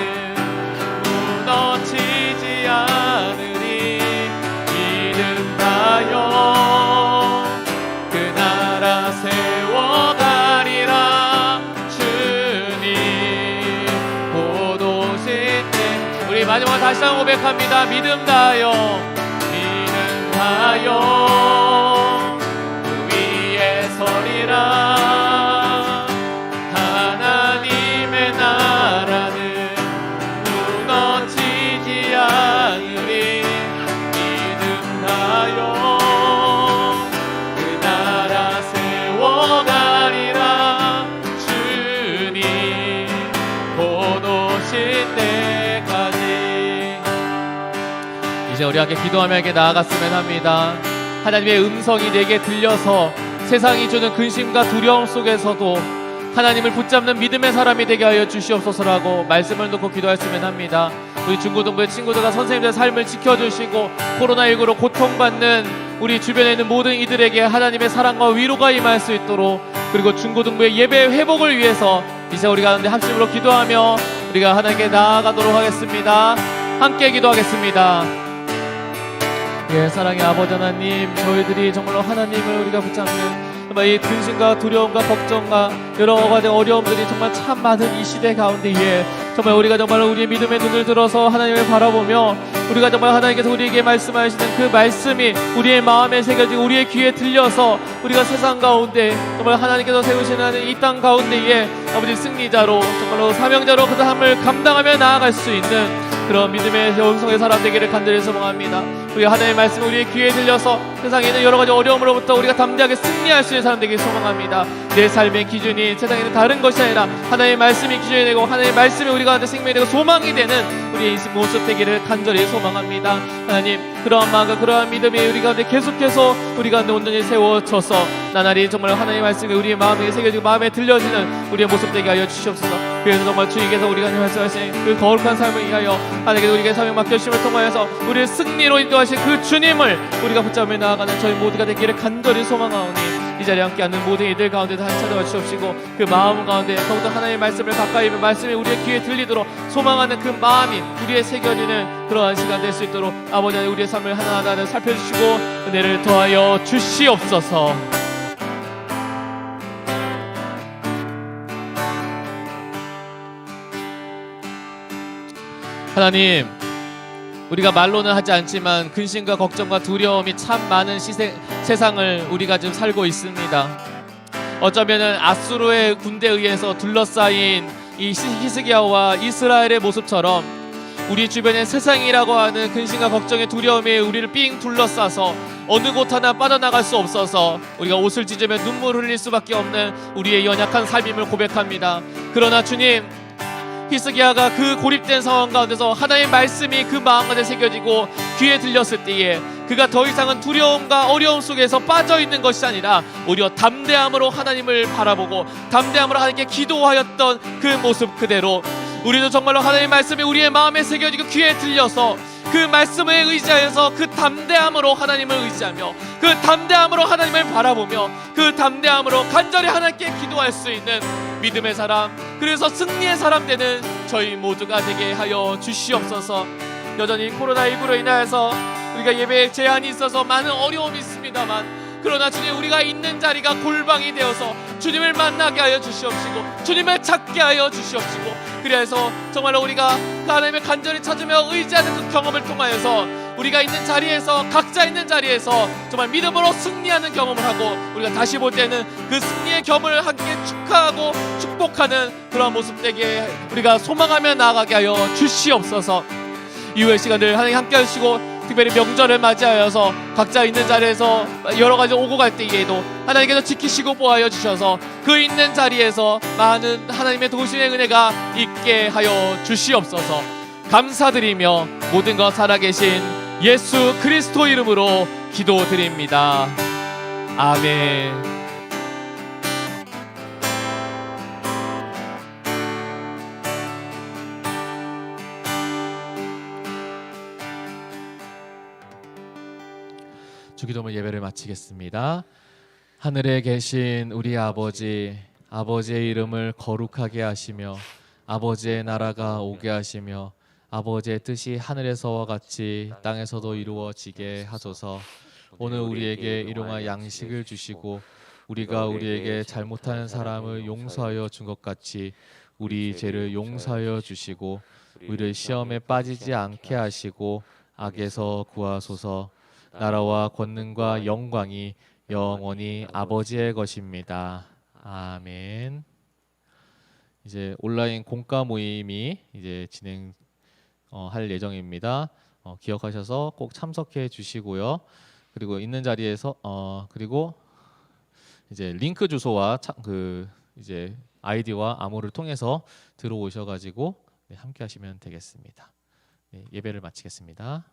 S1: 무너지지 않으리. 믿음 다여 그 나라 세워가리라. 주님 곧 오실 때. 우리 마지막으로 다시 한번 고백합니다. 믿음 다여 믿음 다여 그 위에 서리라. 하나님의 나라는 무너지지 않으리. 믿음 다여 그 나라 세워가리라. 주님 곧 오실 때까지. 이제 우리 함께 기도하며 함께 나아갔으면 합니다. 하나님의 음성이 내게 들려서 세상이 주는 근심과 두려움 속에서도 하나님을 붙잡는 믿음의 사람이 되게 하여 주시옵소서라고 말씀을 놓고 기도했으면 합니다. 우리 중고등부의 친구들과 선생님들의 삶을 지켜주시고 코로나19로 고통받는 우리 주변에 있는 모든 이들에게 하나님의 사랑과 위로가 임할 수 있도록, 그리고 중고등부의 예배 회복을 위해서 이제 우리 가운데 합심으로 기도하며 우리가 하나님께 나아가도록 하겠습니다. 함께 기도하겠습니다. 예, 사랑의 아버지 하나님, 저희들이 정말로 하나님을 우리가 붙잡는 정말 이 근심과 두려움과 걱정과 여러 가지 어려움들이 정말 참 많은 이 시대 가운데에 정말 우리가 정말 우리의 믿음의 눈을 들어서 하나님을 바라보며 우리가 정말 하나님께서 우리에게 말씀하시는 그 말씀이 우리의 마음에 새겨지고 우리의 귀에 들려서 우리가 세상 가운데 정말 하나님께서 세우시는 이 땅 가운데에 아버지 승리자로 정말로 사명자로 그 삶을 감당하며 나아갈 수 있는 그런 믿음의 영성의 사람 되기를 간절히 소망합니다. 우리가 하나님의 말씀 우리의 귀에 들려서 세상에 있는 여러 가지 어려움으로부터 우리가 담대하게 승리할 수 있는 사람 되기를 소망합니다. 내 삶의 기준이 세상에 있는 다른 것이 아니라 하나님의 말씀이 기준이 되고 하나님의 말씀이 우리 가운데 생명이 되고 소망이 되는 우리의 인생 모습 되기를 간절히 소망합니다. 하나님, 그러한 마음과 그러한 믿음이 우리 가운데 계속해서 우리 가운데 온전히 세워져서 나날이 정말 하나님의 말씀이 우리의 마음에 새겨지고 마음에 들려지는 우리의 모습 되게 하여 주시옵소서. 그래서 정말 주님께서 우리가 말씀하신 그 거룩한 삶을 위하여 하나님께서 우리에게 사명 맡겨주심을 통하여서 우리의 승리로 인도하신 그 주님을 우리가 붙잡으며 나아가는 저희 모두가 되기를 간절히 소망하오니 이 자리에 함께하는 모든 이들 가운데도 한 찾아와 주옵시고 그 마음 가운데 더욱더 하나님의 말씀을 가까이 말씀이 우리의 귀에 들리도록 소망하는 그 마음이 우리의 새겨지는 그러한 시간 될 수 있도록 아버지 하나님 우리의 삶을 하나하나 살펴주시고 은혜를 더하여 주시옵소서. 하나님, 우리가 말로는 하지 않지만 근심과 걱정과 두려움이 참 많은 세상을 우리가 지금 살고 있습니다. 어쩌면은 아수르의 군대에 의해서 둘러싸인 이 히스기야와 이스라엘의 모습처럼 우리 주변의 세상이라고 하는 근심과 걱정의 두려움이 우리를 삥 둘러싸서 어느 곳 하나 빠져나갈 수 없어서 우리가 옷을 찢으며 눈물을 흘릴 수밖에 없는 우리의 연약한 삶임을 고백합니다. 그러나 주님, 히스기야가 그 고립된 상황 가운데서 하나님의 말씀이 그 마음 안에 새겨지고 귀에 들렸을 때에 그가 더 이상은 두려움과 어려움 속에서 빠져있는 것이 아니라 오히려 담대함으로 하나님을 바라보고 담대함으로 하나님께 기도하였던 그 모습 그대로 우리도 정말로 하나님의 말씀이 우리의 마음에 새겨지고 귀에 들려서 그 말씀에 의지하여서 그 담대함으로 하나님을 의지하며 그 담대함으로 하나님을 바라보며 그 담대함으로 간절히 하나님께 기도할 수 있는 믿음의 사람, 그래서 승리의 사람 되는 저희 모두가 되게 하여 주시옵소서. 여전히 코로나19로 인하여서 우리가 예배에 제한이 있어서 많은 어려움이 있습니다만 그러나 주님, 우리가 있는 자리가 골방이 되어서 주님을 만나게 하여 주시옵시고 주님을 찾게 하여 주시옵시고 그래서 정말로 우리가 그 하나님을 간절히 찾으며 의지하는 그 경험을 통하여서 우리가 있는 자리에서 각자 있는 자리에서 정말 믿음으로 승리하는 경험을 하고 우리가 다시 볼 때는 그 승리의 경험을 함께 축하하고 축복하는 그런 모습 되게 우리가 소망하며 나아가게 하여 주시옵소서. 이후의 시간들 하나님 함께 하시고 특별히 명절을 맞이하여서 각자 있는 자리에서 여러 가지 오고 갈 때에도 하나님께서 지키시고 보호하여 주셔서 그 있는 자리에서 많은 하나님의 도우심의 은혜가 있게 하여 주시옵소서. 감사드리며 모든 것 살아계신 예수 그리스도 이름으로 기도드립니다. 아멘. 주기도문 예배를 마치겠습니다. 하늘에 계신 우리 아버지, 아버지의 이름을 거룩하게 하시며 아버지의 나라가 오게 하시며 아버지의 뜻이 하늘에서와 같이 땅에서도 이루어지게 하소서. 오늘 우리에게 일용할 양식을 주시고 우리가 우리에게 잘못하는 사람을 용서하여 준 것 같이 우리 죄를 용서하여 주시고 우리를 시험에 빠지지 않게 하시고 악에서 구하소서. 나라와 권능과 영광이 영원히 아버지의 것입니다. 아멘. 이제 온라인 공과 모임이 이제 할 예정입니다. 기억하셔서 꼭 참석해 주시고요. 그리고 있는 자리에서 그리고 이제 링크 주소와 이제 아이디와 암호를 통해서 들어오셔가지고 함께 하시면 되겠습니다. 네, 예배를 마치겠습니다.